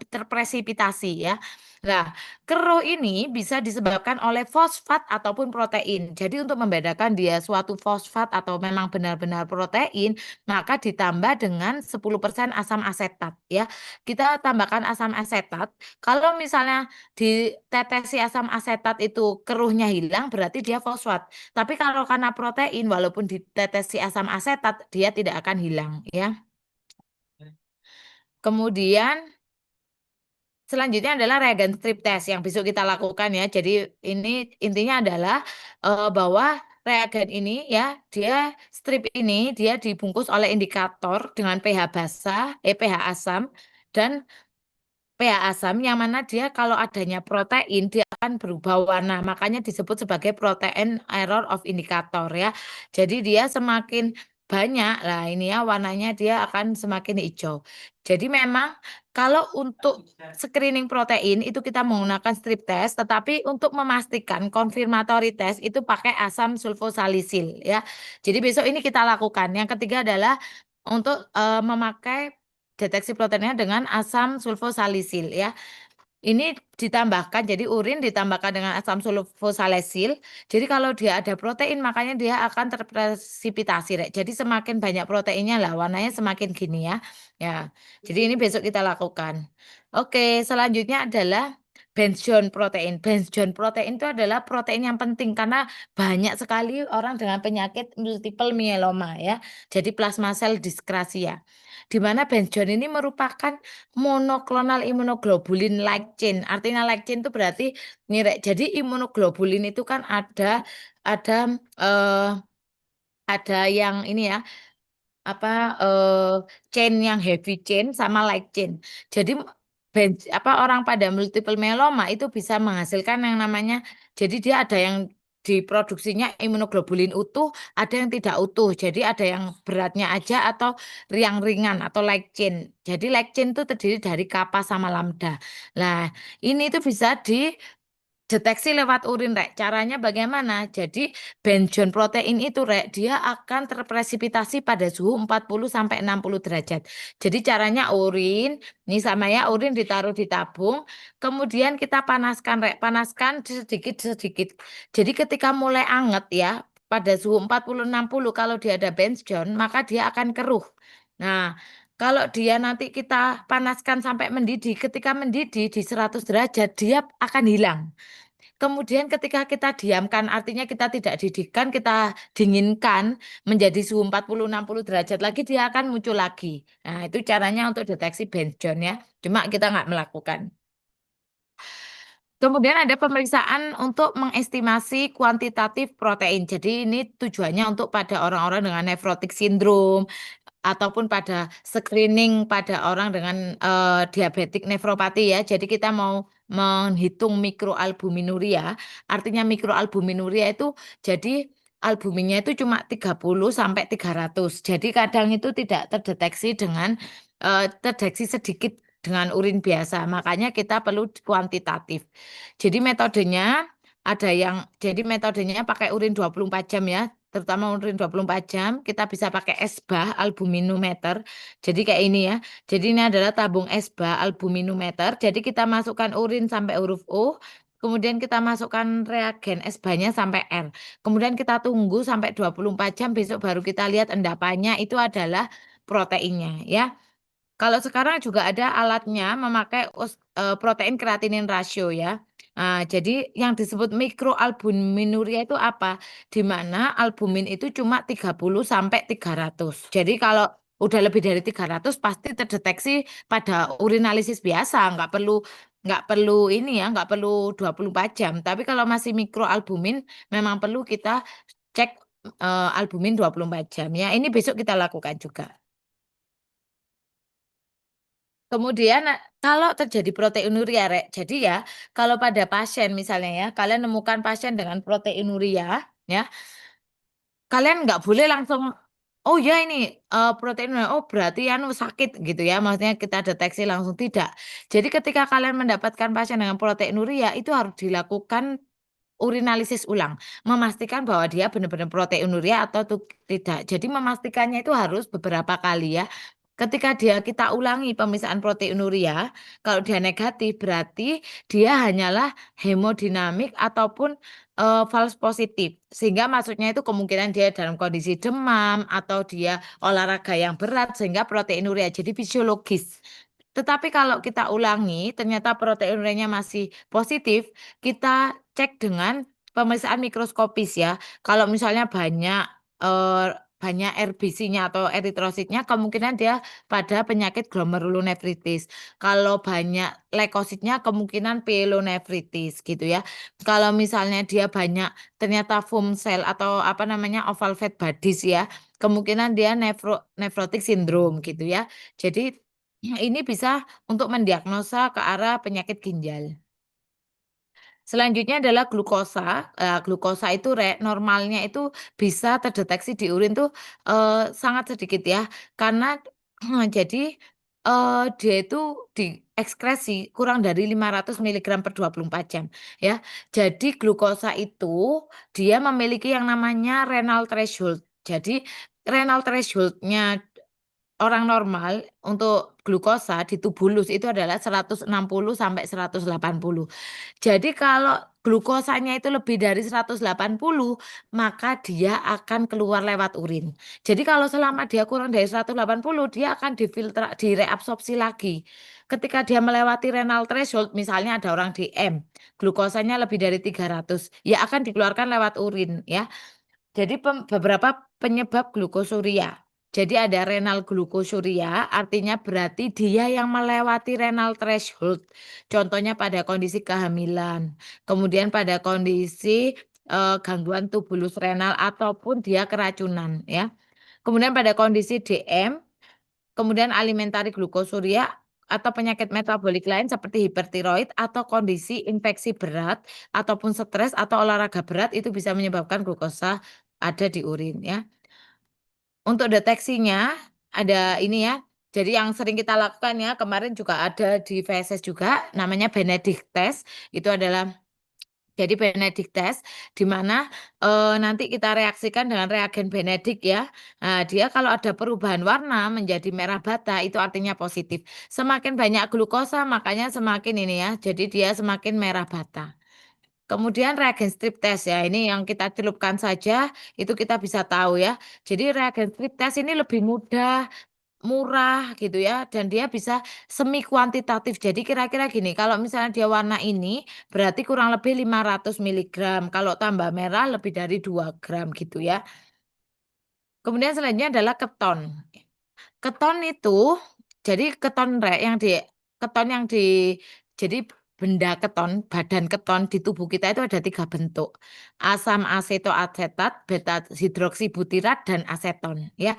terpresipitasi ya. Nah, keruh ini bisa disebabkan oleh fosfat ataupun protein. Jadi untuk membedakan dia suatu fosfat atau memang benar-benar protein, maka ditambah dengan 10% asam asetat ya. Kita tambahkan asam asetat kalau misalnya ditetesi asam asetat itu keruhnya hilang, berarti dia fosfat. Tapi kalau karena protein, walaupun ditetesi asam asetat, dia tidak akan hilang, ya. Kemudian selanjutnya adalah reagen strip test yang besok kita lakukan ya. Jadi ini intinya adalah bahwa reagen ini ya, strip ini dia dibungkus oleh indikator dengan pH basah, pH asam dan pH asam yang mana dia kalau adanya protein dia akan berubah warna. Makanya disebut sebagai protein error of indicator ya. Jadi dia semakin banyak lah ini ya warnanya dia akan semakin hijau. Jadi memang kalau untuk screening protein itu kita menggunakan strip test, tetapi untuk memastikan confirmatory test itu pakai asam sulfosalisil ya. Jadi besok ini kita lakukan. Yang ketiga adalah untuk memakai deteksi proteinnya dengan asam sulfosalisil ya. Ini ditambahkan, jadi urin ditambahkan dengan asam sulfosalisil. Jadi kalau dia ada protein, makanya dia akan terpresipitasi, Rek. Jadi semakin banyak proteinnya lah, warnanya semakin gini ya. Ya, jadi ini besok kita lakukan. Oke, selanjutnya adalah Benz Jones protein. Benz Jones protein itu adalah protein yang penting karena banyak sekali orang dengan penyakit multiple myeloma ya. Jadi plasma cell dyscrasia. di mana Benjon ini merupakan monoklonal imunoglobulin light chain. Artinya light chain itu berarti nirek. Jadi imunoglobulin itu kan ada eh, ada yang ini ya, apa chain yang heavy chain sama light chain. Jadi orang pada multiple myeloma itu bisa menghasilkan yang namanya, jadi dia ada yang diproduksinya imunoglobulin utuh, ada yang tidak utuh. Jadi ada yang beratnya aja atau yang ringan atau light chain. Jadi light chain itu terdiri dari kappa sama lambda. Nah, ini tuh bisa deteksi lewat urin, Rek. Caranya bagaimana? Jadi benjon protein itu, Rek, dia akan terpresipitasi pada suhu 40 sampai 60 derajat. Jadi caranya urin, ini sama ya, urin ditaruh di tabung, kemudian kita panaskan, Rek. Panaskan sedikit-sedikit. Jadi ketika mulai anget ya, pada suhu 40-60 kalau dia ada benjon, maka dia akan keruh. Nah, kalau dia nanti kita panaskan sampai mendidih, ketika mendidih di 100 derajat, dia akan hilang. Kemudian ketika kita diamkan, artinya kita tidak didihkan, kita dinginkan menjadi suhu 40-60 derajat lagi, dia akan muncul lagi. Nah, itu caranya untuk deteksi benjon ya. Cuma kita nggak melakukan. Kemudian ada pemeriksaan untuk mengestimasi kuantitatif protein. Jadi ini tujuannya untuk pada orang-orang dengan nephrotic syndrome, ataupun pada screening pada orang dengan diabetik nefropati ya. Jadi kita mau menghitung mikroalbuminuria. Artinya mikroalbuminuria itu jadi albuminnya itu cuma 30 sampai 300. Jadi kadang itu tidak terdeteksi dengan terdeteksi sedikit dengan urin biasa. Makanya kita perlu kuantitatif. Jadi metodenya jadi metodenya pakai urin 24 jam ya, terutama urin 24 jam, kita bisa pakai esbah albuminometer. Jadi kayak ini ya. Jadi ini adalah tabung esbah albuminometer. Jadi kita masukkan urin sampai huruf O, kemudian kita masukkan reagen esbahnya sampai R. Kemudian kita tunggu sampai 24 jam, besok baru kita lihat endapannya itu adalah proteinnya ya. Kalau sekarang juga ada alatnya memakai protein kreatinin rasio ya. Nah, jadi yang disebut mikroalbuminuria itu apa? Di mana albumin itu cuma 30 sampai 300. Jadi kalau udah lebih dari 300 pasti terdeteksi pada urinalisis biasa, nggak perlu ini ya, nggak perlu 24 jam. Tapi kalau masih mikroalbumin memang perlu kita cek albumin 24 jam ya. Ini besok kita lakukan juga. Kemudian kalau terjadi proteinuria, Rek, jadi ya kalau pada pasien misalnya ya, kalian nemukan pasien dengan proteinuria, ya, kalian nggak boleh langsung, oh ya ini proteinuria, oh berarti anu sakit gitu ya, maksudnya kita deteksi langsung tidak. Jadi ketika kalian mendapatkan pasien dengan proteinuria itu harus dilakukan urinalisis ulang, memastikan bahwa dia benar-benar proteinuria atau tidak. Jadi memastikannya itu harus beberapa kali ya. Ketika kita ulangi pemeriksaan proteinuria, kalau dia negatif berarti dia hanyalah hemodinamik ataupun false positif. Sehingga maksudnya itu kemungkinan dia dalam kondisi demam atau dia olahraga yang berat sehingga proteinuria jadi fisiologis. Tetapi kalau kita ulangi ternyata proteinurianya masih positif, kita cek dengan pemeriksaan mikroskopis ya. Kalau misalnya eh, banyak RBC-nya atau eritrositnya, kemungkinan dia pada penyakit glomerulonefritis. Kalau banyak leukositnya, kemungkinan pyelonefritis gitu ya. Kalau misalnya dia banyak ternyata foam cell atau apa namanya oval fat bodies ya, kemungkinan dia nephrotic syndrome gitu ya. Jadi ini bisa untuk mendiagnosa ke arah penyakit ginjal. Selanjutnya adalah glukosa. Glukosa itu normalnya itu bisa terdeteksi di urin tuh sangat sedikit ya, karena jadi dia itu diekskresi kurang dari 500 miligram per 24 jam ya. Jadi glukosa itu dia memiliki yang namanya renal threshold. Jadi renal thresholdnya orang normal untuk glukosa di tubulus itu adalah 160 sampai 180. Jadi kalau glukosanya itu lebih dari 180, maka dia akan keluar lewat urin. Jadi kalau selama dia kurang dari 180, dia akan direabsorpsi lagi. Ketika dia melewati renal threshold, misalnya ada orang DM, glukosanya lebih dari 300, ya akan dikeluarkan lewat urin ya. Jadi beberapa penyebab glukosuria. Jadi ada renal glukosuria, artinya berarti dia yang melewati renal threshold. Contohnya pada kondisi kehamilan, kemudian pada kondisi gangguan tubulus renal ataupun dia keracunan ya. Kemudian pada kondisi DM, kemudian alimentari glukosuria atau penyakit metabolik lain seperti hipertiroid atau kondisi infeksi berat ataupun stres atau olahraga berat itu bisa menyebabkan glukosa ada di urin ya. Untuk deteksinya ada ini ya, jadi yang sering kita lakukan ya, kemarin juga ada di VSS juga namanya Benedict Test, itu adalah jadi Benedict Test di mana, nanti kita reaksikan dengan reagen Benedict ya. Nah, dia kalau ada perubahan warna menjadi merah bata itu artinya positif. Semakin banyak glukosa makanya semakin ini ya, jadi dia semakin merah bata. Kemudian reagen strip test ya, ini yang kita celupkan saja, itu kita bisa tahu ya. Jadi reagen strip test ini lebih mudah, murah gitu ya, dan dia bisa semi kuantitatif. Jadi kira-kira gini, kalau misalnya dia warna ini, berarti kurang lebih 500 miligram, kalau tambah merah lebih dari 2 gram gitu ya. Kemudian selanjutnya adalah keton. Keton itu, jadi keton yang di jadi benda keton, badan keton di tubuh kita itu ada 3 bentuk, asam asetoasetat, beta hidroksibutirat, dan aseton, ya.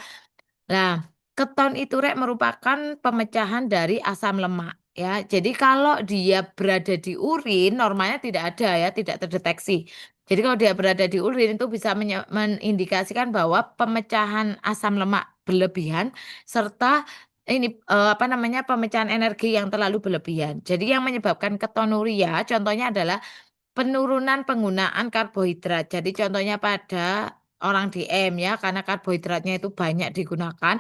Nah, keton itu Rek merupakan pemecahan dari asam lemak ya. Jadi kalau dia berada di urin normalnya tidak ada ya, tidak terdeteksi. Jadi kalau dia berada di urin itu bisa mengindikasikan bahwa pemecahan asam lemak berlebihan serta ini apa namanya pemecahan energi yang terlalu berlebihan. Jadi yang menyebabkan ketonuria contohnya adalah penurunan penggunaan karbohidrat. Jadi contohnya pada orang DM ya karena karbohidratnya itu banyak digunakan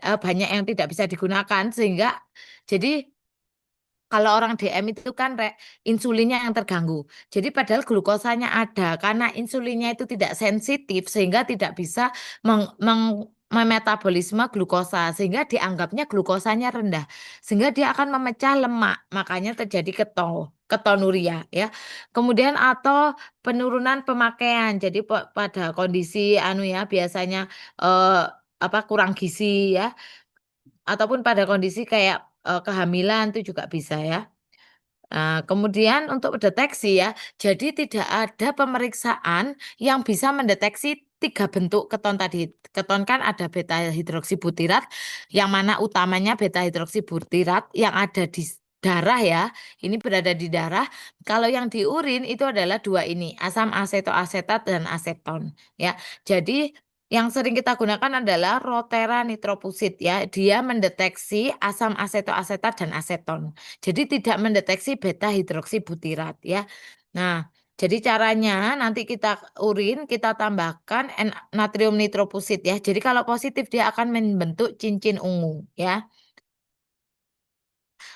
banyak yang tidak bisa digunakan sehingga jadi kalau orang DM itu kan insulinnya yang terganggu. Jadi padahal glukosanya ada, karena insulinnya itu tidak sensitif sehingga tidak bisa memetabolisme glukosa sehingga dianggapnya glukosanya rendah. Sehingga dia akan memecah lemak, makanya terjadi ketonuria ya. Kemudian atau penurunan pemakaian. Jadi pada kondisi anu ya biasanya apa kurang gizi ya ataupun pada kondisi kayak kehamilan itu juga bisa ya. Kemudian untuk deteksi ya, jadi tidak ada pemeriksaan yang bisa mendeteksi 3 bentuk keton tadi. Keton kan ada beta hidroksibutirat, yang mana utamanya beta hidroksibutirat yang ada di darah ya, ini berada di darah. Kalau yang di urin itu adalah 2 ini, asam asetoasetat dan aseton ya. Jadi yang sering kita gunakan adalah Rotera nitrofusit ya, dia mendeteksi asam asetoasetat dan aseton. Jadi tidak mendeteksi beta hidroksibutirat ya. Nah, jadi caranya nanti kita urin kita tambahkan natrium nitrofusit ya. Jadi kalau positif dia akan membentuk cincin ungu ya.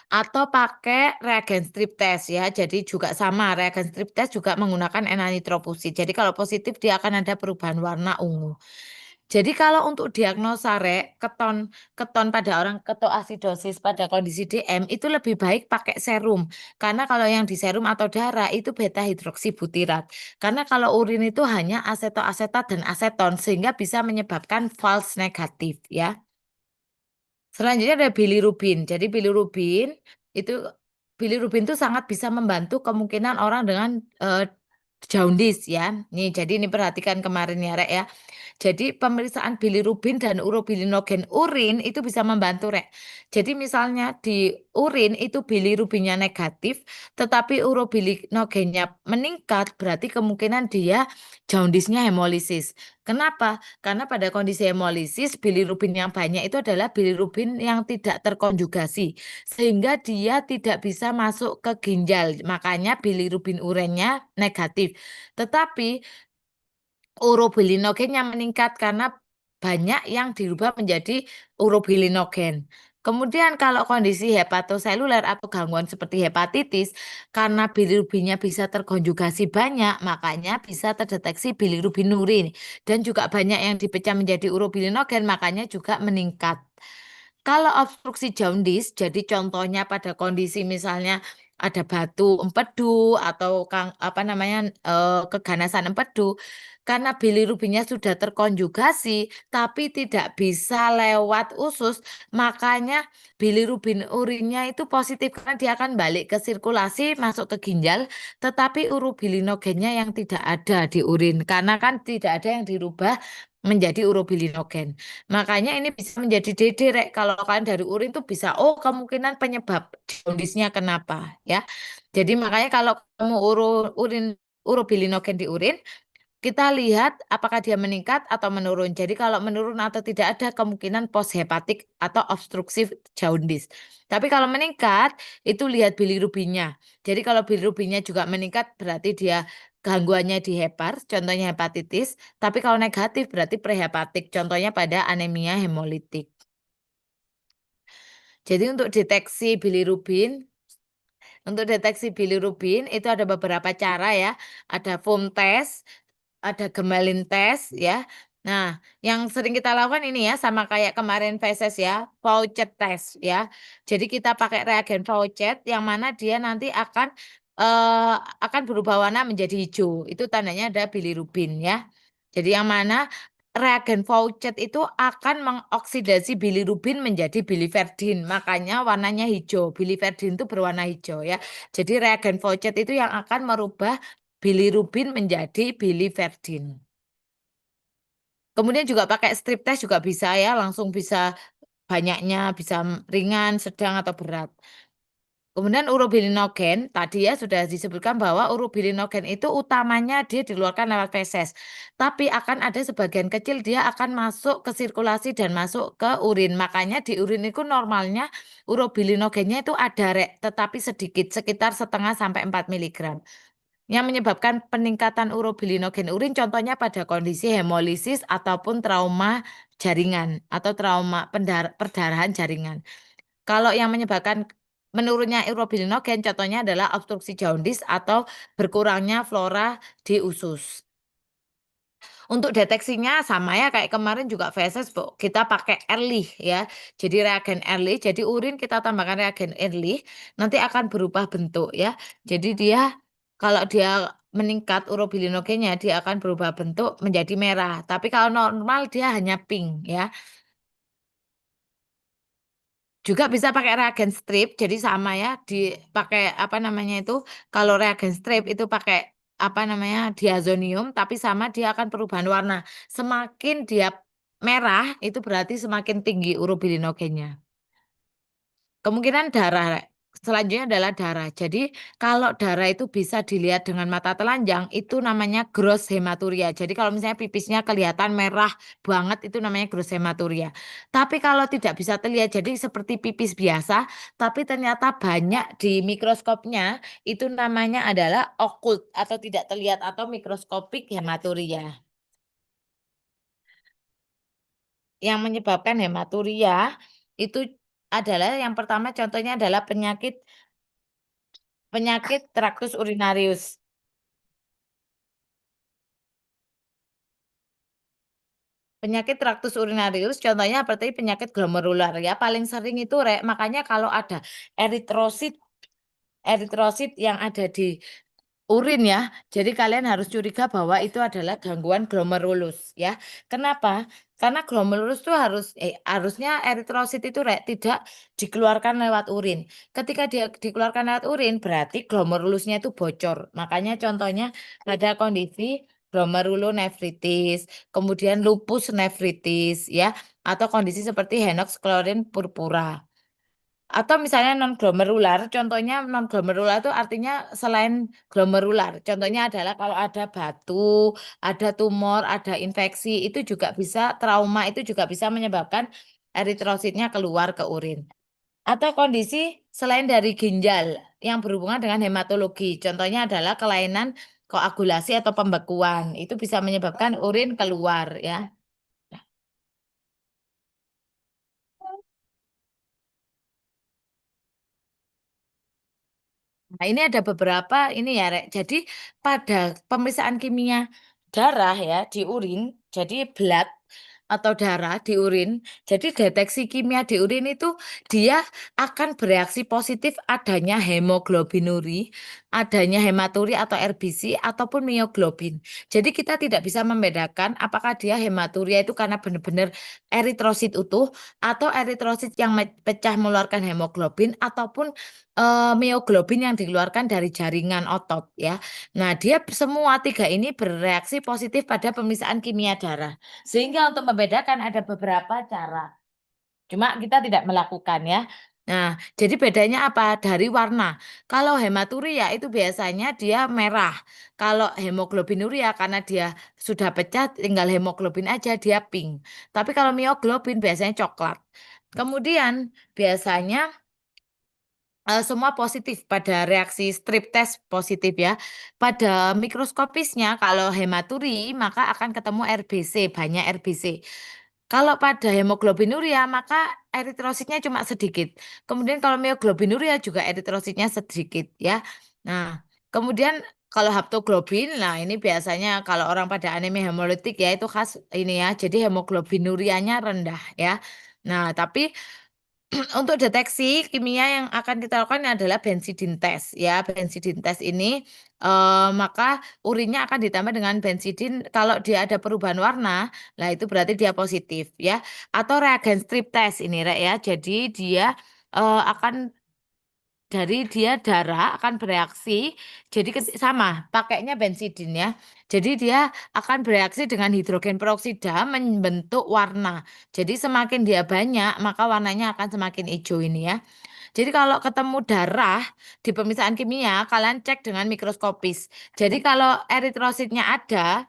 Atau pakai reagen strip test ya. Jadi juga sama reagen strip test juga menggunakan N-nitrofusit. Jadi kalau positif dia akan ada perubahan warna ungu. Jadi kalau untuk diagnosa keton keton pada orang ketoasidosis pada kondisi DM itu lebih baik pakai serum. Karena kalau yang di serum atau darah itu beta hidroksibutirat. Karena kalau urin itu hanya asetoasetat dan aseton sehingga bisa menyebabkan false negatif ya. Selanjutnya ada bilirubin. Jadi itu bilirubin itu sangat bisa membantu kemungkinan orang dengan jaundice ya. Nih jadi ini perhatikan kemarin ya Rek ya. Jadi pemeriksaan bilirubin dan urobilinogen urin itu bisa membantu Rek. Jadi misalnya di urin itu bilirubinnya negatif tetapi urobilinogennya meningkat berarti kemungkinan dia jaundice-nya hemolisis. Kenapa? Karena pada kondisi hemolisis bilirubin yang banyak itu adalah bilirubin yang tidak terkonjugasi sehingga dia tidak bisa masuk ke ginjal. Makanya bilirubin urennya negatif. Tetapi urobilinogennya meningkat karena banyak yang dirubah menjadi urobilinogen. Kemudian kalau kondisi hepatoseluler atau gangguan seperti hepatitis, karena bilirubinnya bisa terkonjugasi banyak, makanya bisa terdeteksi bilirubinurin. Dan juga banyak yang dipecah menjadi urobilinogen, makanya juga meningkat. Kalau obstruksi jaundice, jadi contohnya pada kondisi misalnya ada batu empedu atau apa namanya keganasan empedu. karena bilirubinnya sudah terkonjugasi, tapi tidak bisa lewat usus, makanya bilirubin urinnya itu positif karena dia akan balik ke sirkulasi, masuk ke ginjal, tetapi urobilinogennya yang tidak ada di urin, karena kan tidak ada yang dirubah menjadi urobilinogen. Makanya ini bisa menjadi DD, Rek. Kalau kalian dari urin tuh bisa, oh kemungkinan penyebab jaundisnya kenapa, ya. Jadi makanya kalau kamu urobilinogen di urin, kita lihat apakah dia meningkat atau menurun. Jadi kalau menurun atau tidak ada kemungkinan poshepatik atau obstruktif jaundis. Tapi kalau meningkat itu lihat bilirubinnya. Jadi kalau bilirubinnya juga meningkat berarti dia gangguannya di hepar, contohnya hepatitis. Tapi kalau negatif berarti prehepatik, contohnya pada anemia hemolitik. Jadi untuk deteksi bilirubin itu ada beberapa cara ya. Ada foam test, ada gemalin test ya. Nah, yang sering kita lakukan ini ya sama kayak kemarin feses ya, Faucet test ya. Jadi kita pakai reagen Faucet yang mana dia nanti akan berubah warna menjadi hijau. Itu tandanya ada bilirubin ya. Jadi yang mana reagen Faucet itu akan mengoksidasi bilirubin menjadi biliverdin. Makanya warnanya hijau. Biliverdin itu berwarna hijau ya. Jadi reagen Faucet itu yang akan merubah bilirubin menjadi biliverdin. Kemudian juga pakai strip test juga bisa ya, langsung bisa banyaknya, bisa ringan, sedang atau berat. Kemudian urobilinogen, tadi ya sudah disebutkan bahwa urobilinogen itu utamanya dia dikeluarkan lewat feses. Tapi akan ada sebagian kecil dia akan masuk ke sirkulasi dan masuk ke urin. Makanya di urin itu normalnya urobilinogennya itu ada Rek, tetapi sedikit, sekitar setengah sampai 4 miligram. Yang menyebabkan peningkatan urobilinogen urin contohnya pada kondisi hemolisis ataupun trauma jaringan atau trauma perdarahan jaringan. Kalau yang menyebabkan menurunnya urobilinogen contohnya adalah obstruksi jaundis atau berkurangnya flora di usus. Untuk deteksinya sama ya kayak kemarin juga feses, Bu, kita pakai Ehrlich ya. Jadi reagen Ehrlich, jadi urin kita tambahkan reagen Ehrlich, nanti akan berubah bentuk ya. Jadi dia kalau dia meningkat urobilinogennya dia akan berubah bentuk menjadi merah. Tapi kalau normal dia hanya pink ya. Juga bisa pakai reagen strip, jadi sama ya, dipakai apa namanya itu, kalau reagen strip itu pakai apa namanya, diazonium, tapi sama dia akan perubahan warna. Semakin dia merah, itu berarti semakin tinggi urobilinogennya. Kemungkinan darah, Rek. Selanjutnya adalah darah. Jadi kalau darah itu bisa dilihat dengan mata telanjang, itu namanya gross hematuria. Jadi kalau misalnya pipisnya kelihatan merah banget, itu namanya gross hematuria. Tapi kalau tidak bisa terlihat, jadi seperti pipis biasa, tapi ternyata banyak di mikroskopnya, itu namanya adalah occult atau tidak terlihat atau mikroskopik hematuria. Yang menyebabkan hematuria itu adalah yang pertama contohnya adalah penyakit Penyakit traktus urinarius. Penyakit traktus urinarius contohnya seperti penyakit glomerular ya, paling sering itu makanya kalau ada eritrosit eritrosit yang ada di urin ya. Jadi kalian harus curiga bahwa itu adalah gangguan glomerulus ya. Kenapa? Karena glomerulus itu harusnya eritrosit itu tidak dikeluarkan lewat urin. Ketika dia dikeluarkan lewat urin berarti glomerulusnya itu bocor. Makanya contohnya pada kondisi glomerulonefritis, kemudian lupus nefritis ya, atau kondisi seperti Henox Chlorine purpura. Atau misalnya non glomerular, contohnya non glomerular itu artinya selain glomerular. Contohnya adalah kalau ada batu, ada tumor, ada infeksi, itu juga bisa trauma itu juga bisa menyebabkan eritrositnya keluar ke urin. Atau kondisi selain dari ginjal yang berhubungan dengan hematologi. Contohnya adalah kelainan koagulasi atau pembekuan. Itu bisa menyebabkan urin keluar ya. Nah, ini ada beberapa ini ya, Rek. Jadi pada pemeriksaan kimia darah ya di urin, jadi blood atau darah di urin. Jadi deteksi kimia di urin itu dia akan bereaksi positif adanya hemoglobinuri, adanya hematuri atau RBC ataupun mioglobin. Jadi kita tidak bisa membedakan apakah dia hematuria itu karena benar-benar eritrosit utuh atau eritrosit yang pecah mengeluarkan hemoglobin ataupun mioglobin yang dikeluarkan dari jaringan otot ya. Nah, dia semua tiga ini bereaksi positif pada pemisahan kimia darah. Sehingga untuk membedakan ada beberapa cara. Cuma kita tidak melakukan ya. Nah, jadi bedanya apa? Dari warna. Kalau hematuria itu biasanya dia merah. Kalau hemoglobinuria karena dia sudah pecah tinggal hemoglobin aja dia pink. Tapi kalau mioglobin biasanya coklat. Kemudian biasanya semua positif pada reaksi strip test positif ya. Pada mikroskopisnya kalau hematuri maka akan ketemu RBC, banyak RBC. Kalau pada hemoglobinuria maka eritrositnya cuma sedikit. Kemudian kalau mioglobinuria juga eritrositnya sedikit ya. Nah, kemudian kalau haptoglobin, nah ini biasanya kalau orang pada anemia hemolitik ya itu khas ini ya. Jadi hemoglobinurianya rendah ya. Nah, tapi untuk deteksi kimia yang akan kita lakukan adalah benzidin test ya. Benzidin test ini maka urinnya akan ditambah dengan benzidin kalau dia ada perubahan warna, lah itu berarti dia positif ya. Atau reagen strip test ini Rek ya. Jadi dia akan dari dia darah akan bereaksi, jadi sama pakainya benzidin ya. Jadi dia akan bereaksi dengan hidrogen peroksida membentuk warna. Jadi semakin dia banyak maka warnanya akan semakin hijau ini ya. Jadi kalau ketemu darah di pemisahan kimia kalian cek dengan mikroskopis. Jadi kalau eritrositnya ada,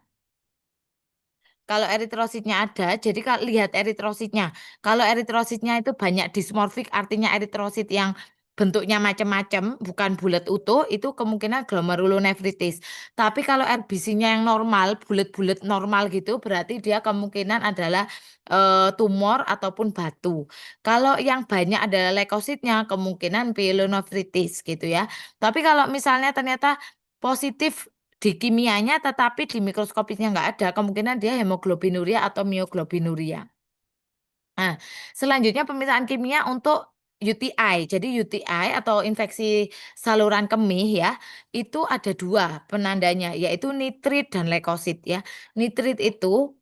jadi lihat eritrositnya. Kalau eritrositnya itu banyak dismorfik, artinya eritrosit yang bentuknya macam-macam, bukan bulat utuh, itu kemungkinan glomerulonefritis. Tapi kalau RBC-nya yang normal, bulat-bulat normal gitu, berarti dia kemungkinan adalah tumor ataupun batu. Kalau yang banyak adalah leukositnya, kemungkinan pyelonefritis gitu ya. Tapi kalau misalnya ternyata positif di kimianya tetapi di mikroskopiknya nggak ada, kemungkinan dia hemoglobinuria atau mioglobinuria. Nah, selanjutnya pemisahan kimia untuk UTI. Jadi UTI atau infeksi saluran kemih ya, itu ada dua penandanya, yaitu nitrit dan leukosit ya. Nitrit itu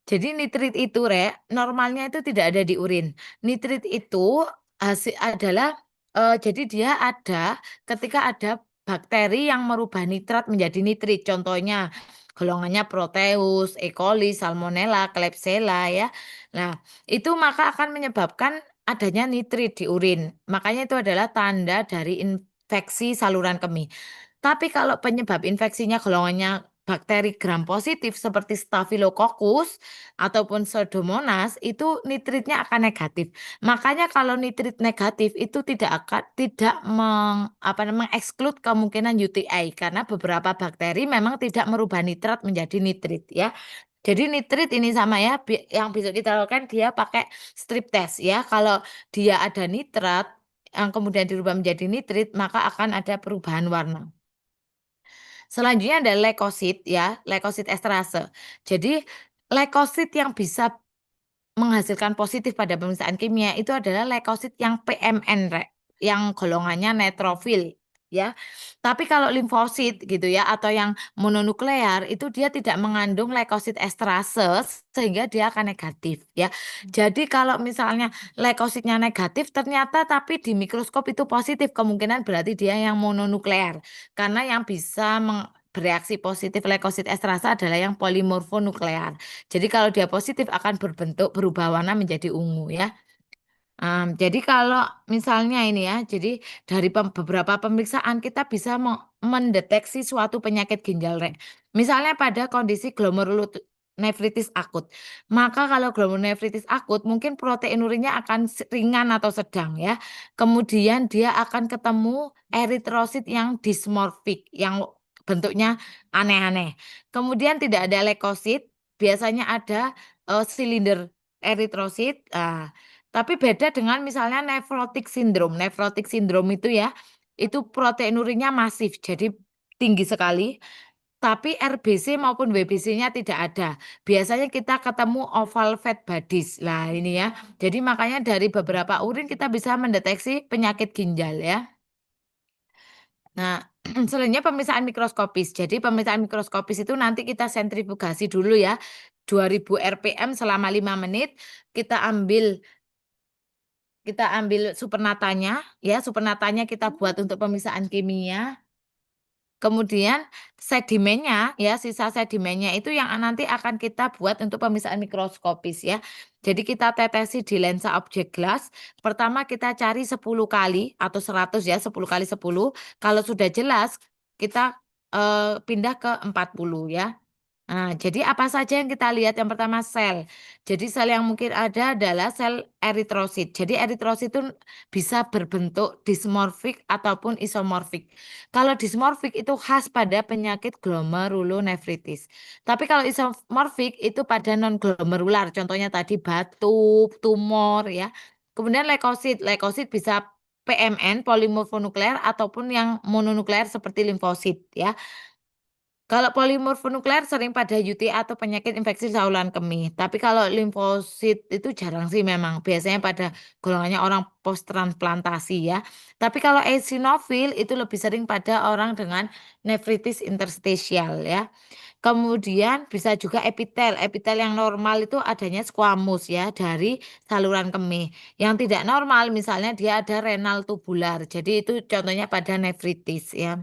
jadi nitrit itu Rek, normalnya itu tidak ada di urin. Nitrit itu adalah jadi dia ada ketika ada bakteri yang merubah nitrat menjadi nitrit. Contohnya golongannya Proteus, E. coli, Salmonella, Klebsiella ya. Nah, itu maka akan menyebabkan adanya nitrit di urin. Makanya itu adalah tanda dari infeksi saluran kemih. Tapi kalau penyebab infeksinya golongannya bakteri gram positif seperti Staphylococcus ataupun Pseudomonas itu nitritnya akan negatif. Makanya kalau nitrit negatif itu tidak mengeksklud kemungkinan UTI karena beberapa bakteri memang tidak merubah nitrat menjadi nitrit ya. Jadi nitrit ini sama ya yang bisa kita lakukan dia pakai strip test ya. Kalau dia ada nitrat yang kemudian dirubah menjadi nitrit maka akan ada perubahan warna. Selanjutnya ada leukosit ya, leukosit esterase. Jadi leukosit yang bisa menghasilkan positif pada pemeriksaan kimia itu adalah leukosit yang PMN, Rek, yang golongannya neutrofil ya. Tapi kalau limfosit gitu ya atau yang mononuklear itu dia tidak mengandung leukosit esterase sehingga dia akan negatif ya. Jadi kalau misalnya leukositnya negatif ternyata tapi di mikroskop itu positif kemungkinan berarti dia yang mononuklear. Karena yang bisa bereaksi positif leukosit esterase adalah yang polimorfonuklear. Jadi kalau dia positif akan berubah warna menjadi ungu ya. Jadi kalau misalnya ini ya, jadi dari beberapa pemeriksaan kita bisa mendeteksi suatu penyakit ginjal Rek. Misalnya pada kondisi glomerulonefritis akut. Maka kalau glomerulonefritis akut mungkin protein urinnya akan ringan atau sedang ya. Kemudian dia akan ketemu eritrosit yang dismorfik, yang bentuknya aneh-aneh. Kemudian tidak ada leukosit, biasanya ada silinder eritrosit. Tapi beda dengan misalnya nephrotic syndrome. Nephrotic syndrome itu ya, itu protein urinnya masif. Jadi tinggi sekali, tapi RBC maupun WBC-nya tidak ada. Biasanya kita ketemu oval fat bodies. Lah ini ya, jadi makanya dari beberapa urin kita bisa mendeteksi penyakit ginjal ya. Nah, selanjutnya pemeriksaan mikroskopis. Jadi pemeriksaan mikroskopis itu nanti kita sentrifugasi dulu ya, 2000 rpm selama 5 menit, kita ambil kita ambil supernatanya ya, supernatanya kita buat untuk pemeriksaan kimia. Kemudian sedimennya ya, sisa sedimennya itu yang nanti akan kita buat untuk pemeriksaan mikroskopis ya. Jadi kita tetesi di lensa objek gelas, pertama kita cari 10 kali atau 100 ya, 10 kali 10. Kalau sudah jelas kita, pindah ke 40 ya. Nah, jadi apa saja yang kita lihat? Yang pertama sel. Jadi sel yang mungkin ada adalah sel eritrosit. Jadi eritrosit itu bisa berbentuk dismorfik ataupun isomorfik. Kalau dismorfik itu khas pada penyakit glomerulonefritis. Tapi kalau isomorfik itu pada non glomerular. Contohnya tadi batu, tumor ya. Kemudian leukosit. Leukosit bisa PMN, polimorfonuklear ataupun yang mononuklear seperti limfosit ya. Kalau polimorfonuklear sering pada UTI atau penyakit infeksi saluran kemih. Tapi kalau limfosit itu jarang sih memang. Biasanya pada golongannya orang post transplantasi ya. Tapi kalau eosinofil itu lebih sering pada orang dengan nefritis interstisial ya. Kemudian bisa juga epitel. Epitel yang normal itu adanya squamous ya dari saluran kemih. Yang tidak normal misalnya dia ada renal tubular. Jadi itu contohnya pada nefritis ya.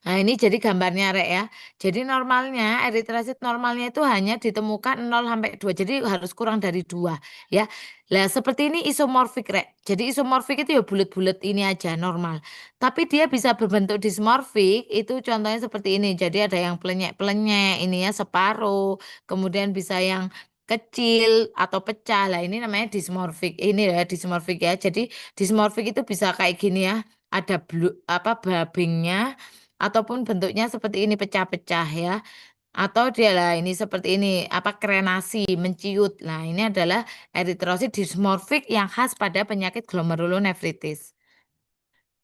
Nah, ini jadi gambarnya, Rek, ya. Jadi normalnya eritrosit normalnya itu hanya ditemukan 0 sampai 2, jadi harus kurang dari 2 ya. Lah seperti ini isomorfik, Rek. Jadi isomorfik itu ya bulet-bulet ini aja normal. Tapi dia bisa berbentuk dismorfik itu contohnya seperti ini. Jadi ada yang pelenyek-pelenyek ini ya separuh, kemudian bisa yang kecil atau pecah. Lah ini namanya dismorfik. Ini ya dismorfik ya. Jadi dismorfik itu bisa kayak gini ya. Ada apa babingnya ataupun bentuknya seperti ini pecah-pecah ya, atau dia lah ini seperti ini, apa krenasi, menciut. Nah, ini adalah eritrosit dismorfik yang khas pada penyakit glomerulonefritis.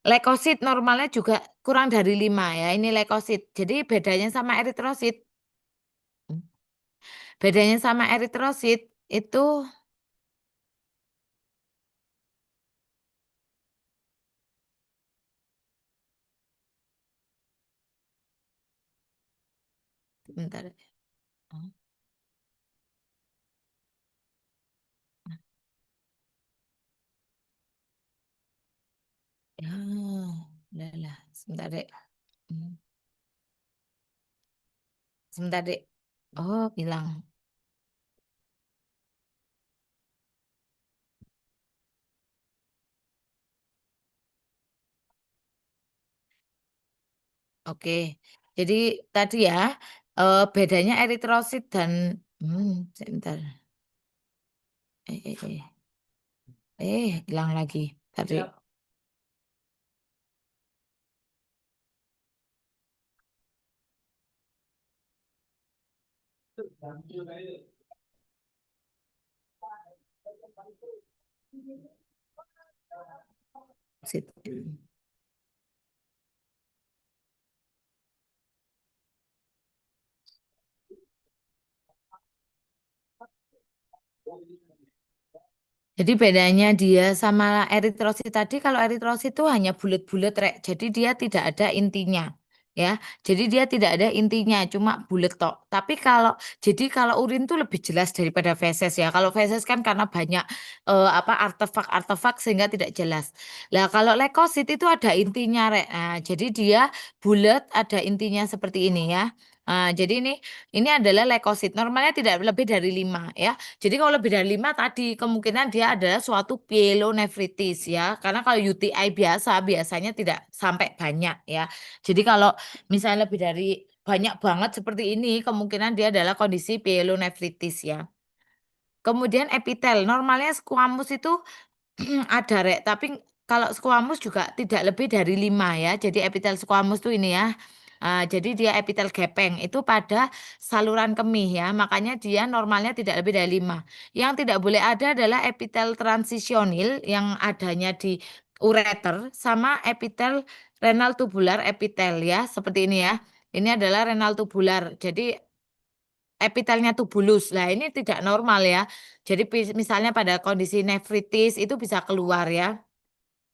Leukosit normalnya juga kurang dari 5 ya, ini leukosit. Jadi bedanya sama eritrosit bedanya sama eritrosit itu bentar, oh, ya, udahlah sebentar, Dek, mmm, sebentar, Dek. Oh, hilang. Oke. Jadi tadi ya, bedanya eritrosit dan sebentar. Eh eh eh. Hilang lagi. Tadi. Sit. Jadi bedanya dia sama eritrosit tadi, kalau eritrosit itu hanya bulet-bulet, Rek. Jadi dia tidak ada intinya, ya. Jadi dia tidak ada intinya, cuma bulet tok. Tapi kalau urin tuh lebih jelas daripada feses ya. Kalau feses kan karena banyak apa artefak-artefak sehingga tidak jelas. Lah kalau leukosit itu ada intinya, Rek. Nah, jadi dia bulet ada intinya seperti ini ya. Nah, jadi ini adalah leukosit. Normalnya tidak lebih dari 5 ya. Jadi kalau lebih dari 5 tadi kemungkinan dia adalah suatu pyelonefritis ya, karena kalau UTI biasanya tidak sampai banyak ya. Jadi kalau misalnya lebih dari banyak banget seperti ini, kemungkinan dia adalah kondisi pyelonefritis ya. Kemudian epitel, normalnya squamous itu ada, Rek, tapi kalau squamous juga tidak lebih dari 5 ya. Jadi epitel squamous tuh ini ya, jadi dia epitel gepeng itu pada saluran kemih ya, makanya dia normalnya tidak lebih dari 5. Yang tidak boleh ada adalah epitel transisionil yang adanya di ureter sama epitel renal tubular epitel ya, seperti ini ya. Ini adalah renal tubular. Jadi epitelnya tubulus. Nah, ini tidak normal ya. Jadi misalnya pada kondisi nefritis itu bisa keluar ya.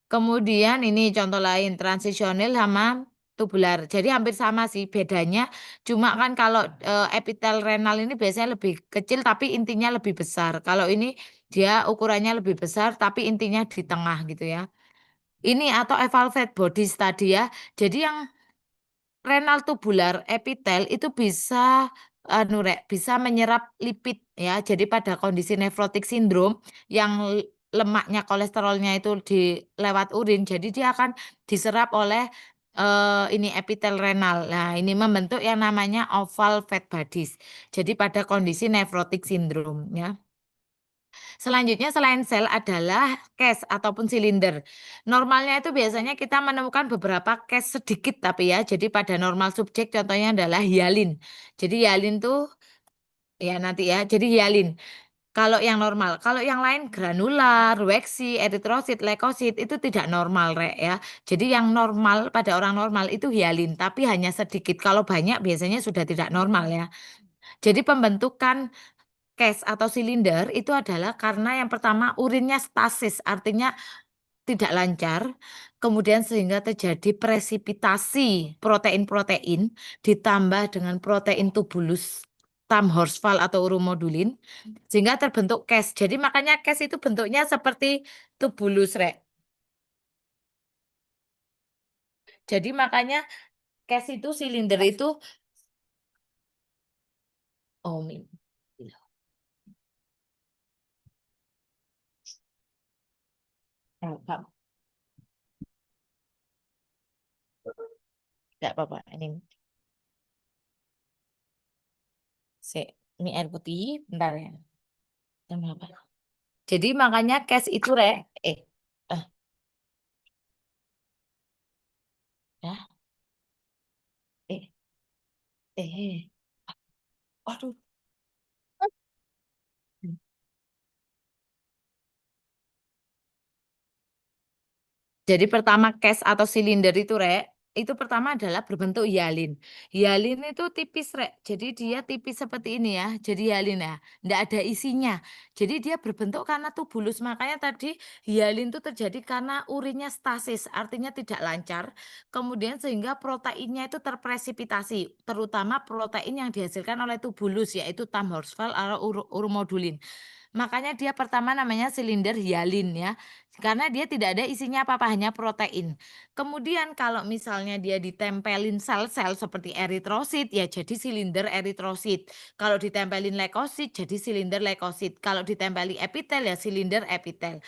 Kemudian ini contoh lain, transisional sama tubular. Jadi hampir sama sih bedanya. Cuma kan kalau epitel renal ini biasanya lebih kecil tapi intinya lebih besar. Kalau ini dia ukurannya lebih besar tapi intinya di tengah gitu ya. Ini atau evalvate bodies tadi ya. Jadi yang renal tubular epitel itu bisa anu Rek, bisa menyerap lipid ya. Jadi pada kondisi nefrotik sindrom yang lemaknya kolesterolnya itu di lewat urin, jadi dia akan diserap oleh ini epitel renal. Nah, ini membentuk yang namanya oval fat bodies. Jadi pada kondisi nefrotik sindrom ya. Selanjutnya selain sel adalah case ataupun silinder. Normalnya itu biasanya kita menemukan beberapa case sedikit tapi ya. Jadi pada normal subjek contohnya adalah hialin. Jadi hialin tuh ya nanti ya. Jadi hialin. Kalau yang normal, kalau yang lain granular, waxy, eritrosit, leukosit itu tidak normal, Rek ya. Jadi yang normal pada orang normal itu hialin, tapi hanya sedikit. Kalau banyak biasanya sudah tidak normal ya. Jadi pembentukan case atau silinder itu adalah karena yang pertama urinnya stasis, artinya tidak lancar, kemudian sehingga terjadi presipitasi protein-protein ditambah dengan protein tubulus Tamhorsval atau uromodulin sehingga terbentuk case. Jadi makanya case itu bentuknya seperti tubulus, Rek. Jadi makanya case itu silinder itu oh enggak apa-apa. Ini ini air putih, bentar ya. Jam berapa? Jadi makanya cash itu eh, eh, ya, eh, eh, aduh. Jadi pertama case atau silinder itu itu pertama adalah berbentuk hialin. Hialin itu tipis jadi dia tipis seperti ini ya, jadi hialin ya, ndak ada isinya. Jadi dia berbentuk karena tubulus, makanya tadi hialin itu terjadi karena urinnya stasis, artinya tidak lancar, kemudian sehingga proteinnya itu terpresipitasi, terutama protein yang dihasilkan oleh tubulus yaitu Tamhorsval atau uromodulin. Makanya dia pertama namanya silinder hialin ya. Karena dia tidak ada isinya apa-apa, hanya protein. Kemudian kalau misalnya dia ditempelin sel-sel seperti eritrosit, ya jadi silinder eritrosit. Kalau ditempelin leukosit, jadi silinder leukosit. Kalau ditempeli epitel, ya silinder epitel.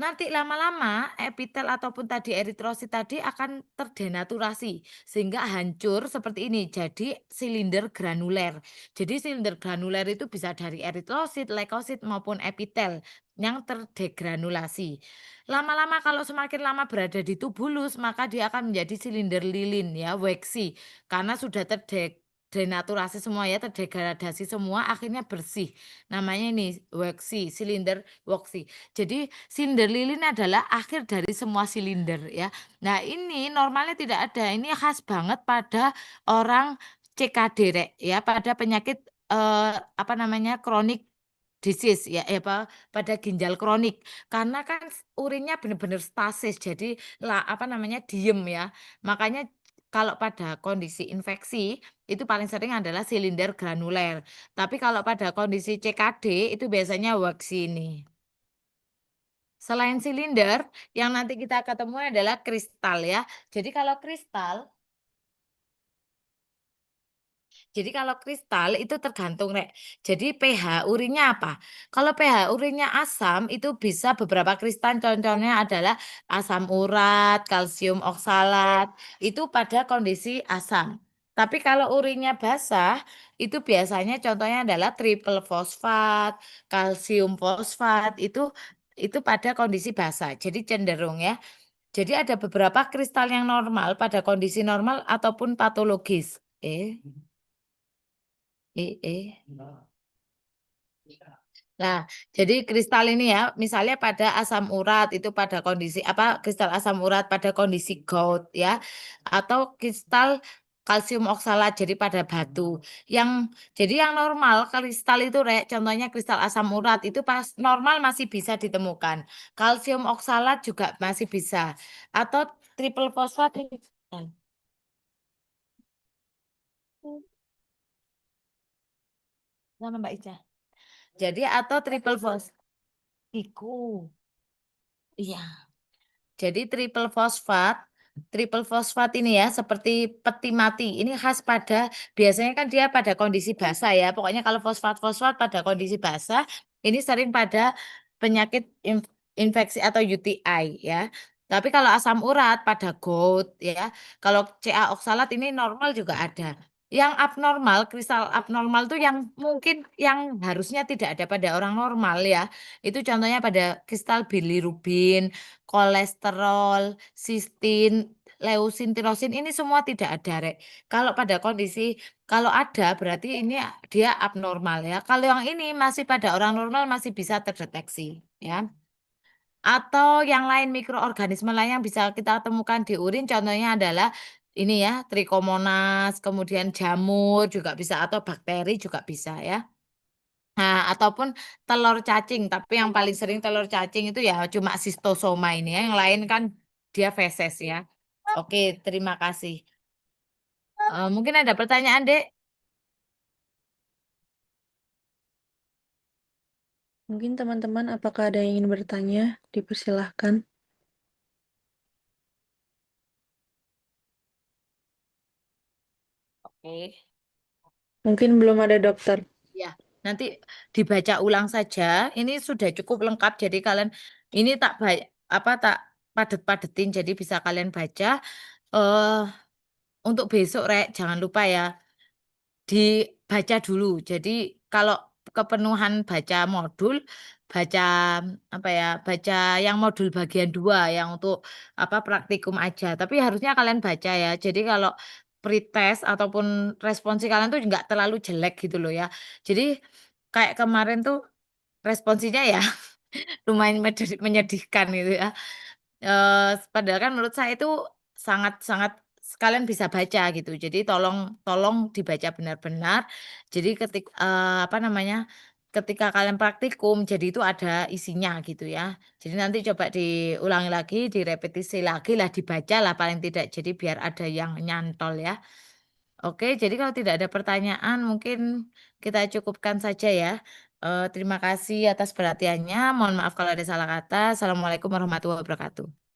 Nanti lama-lama epitel ataupun tadi eritrosit tadi akan terdenaturasi sehingga hancur seperti ini jadi silinder granuler. Jadi silinder granuler itu bisa dari eritrosit, leukosit maupun epitel yang terdegranulasi. Lama-lama kalau semakin lama berada di tubulus maka dia akan menjadi silinder lilin ya, waxy karena sudah terdenaturasi semua ya, terdegradasi semua akhirnya bersih. Namanya ini waxy, silinder waxy. Jadi silinder lilin adalah akhir dari semua silinder ya. Nah, ini normalnya tidak ada. Ini khas banget pada orang CKD ya, pada penyakit apa namanya? Kronik disease ya, apa pada ginjal kronik. Karena kan urinnya benar-benar stasis. Jadi lah apa namanya? Diem ya. Makanya kalau pada kondisi infeksi itu paling sering adalah silinder granuler. Tapi kalau pada kondisi CKD itu biasanya waxy ini. Selain silinder, yang nanti kita ketemu adalah kristal ya. Jadi kalau kristal itu tergantung Jadi pH urinnya apa? Kalau pH urinnya asam itu bisa beberapa kristal contohnya adalah asam urat, kalsium oksalat, itu pada kondisi asam. Tapi kalau urinnya basah itu biasanya contohnya adalah triple fosfat, kalsium fosfat itu pada kondisi basah. Jadi cenderung ya. Jadi ada beberapa kristal yang normal pada kondisi normal ataupun patologis. Eh. Nah, jadi kristal ini ya, misalnya pada asam urat itu pada kondisi apa, kristal asam urat pada kondisi gout ya, atau kristal kalsium oksalat jadi pada batu. Jadi yang normal kristal itu Rek, contohnya kristal asam urat itu pas normal masih bisa ditemukan. Kalsium oksalat juga masih bisa. Atau triple fosfat ini. Sama Mbak Ica. Jadi atau triple fosfat. Iku. Iya. Jadi triple fosfat ini ya seperti peti mati. Ini khas pada biasanya kan dia pada kondisi basah ya. Pokoknya kalau fosfat-fosfat pada kondisi basah ini sering pada penyakit infeksi atau UTI ya. Tapi kalau asam urat pada gout ya. Kalau Ca oksalat ini normal juga ada. Yang abnormal, kristal abnormal tuh yang mungkin yang harusnya tidak ada pada orang normal ya. Itu contohnya pada kristal bilirubin, kolesterol, sistin, leusin, tirosin ini semua tidak ada, Rek. Kalau pada kondisi kalau ada berarti ini dia abnormal ya. Kalau yang ini masih pada orang normal masih bisa terdeteksi ya. Atau yang lain mikroorganisme lain yang bisa kita temukan di urin contohnya adalah ini ya, Trichomonas, kemudian jamur juga bisa atau bakteri juga bisa ya. Nah, ataupun telur cacing, tapi yang paling sering telur cacing itu ya cuma Schistosoma ini ya, yang lain kan dia feses ya. Oke, terima kasih. Mungkin ada pertanyaan, Dek? Mungkin teman-teman apakah ada yang ingin bertanya? Dipersilahkan. Oke. Mungkin belum ada dokter. Ya, nanti dibaca ulang saja. Ini sudah cukup lengkap, jadi kalian ini tak baik apa tak padet-padetin, jadi bisa kalian baca. eh untuk besok, Rek, jangan lupa ya. Dibaca dulu. Jadi kalau kepenuhan baca modul, baca apa ya, baca yang modul bagian 2 yang untuk apa praktikum aja. Tapi harusnya kalian baca ya. Jadi kalau pretest ataupun responsi kalian tuh nggak terlalu jelek gitu loh ya. Jadi kayak kemarin tuh responsinya ya lumayan menyedihkan gitu ya. Padahal kan menurut saya itu sangat-sangat sekalian bisa baca gitu. Jadi tolong tolong dibaca benar-benar. Jadi apa namanya, ketika kalian praktikum, jadi itu ada isinya gitu ya. Jadi nanti coba diulangi lagi, direpetisi lagi lah, dibaca lah paling tidak. Jadi biar ada yang nyantol ya. Oke, jadi kalau tidak ada pertanyaan mungkin kita cukupkan saja ya. Terima kasih atas perhatiannya. Mohon maaf kalau ada salah kata. Assalamualaikum warahmatullahi wabarakatuh.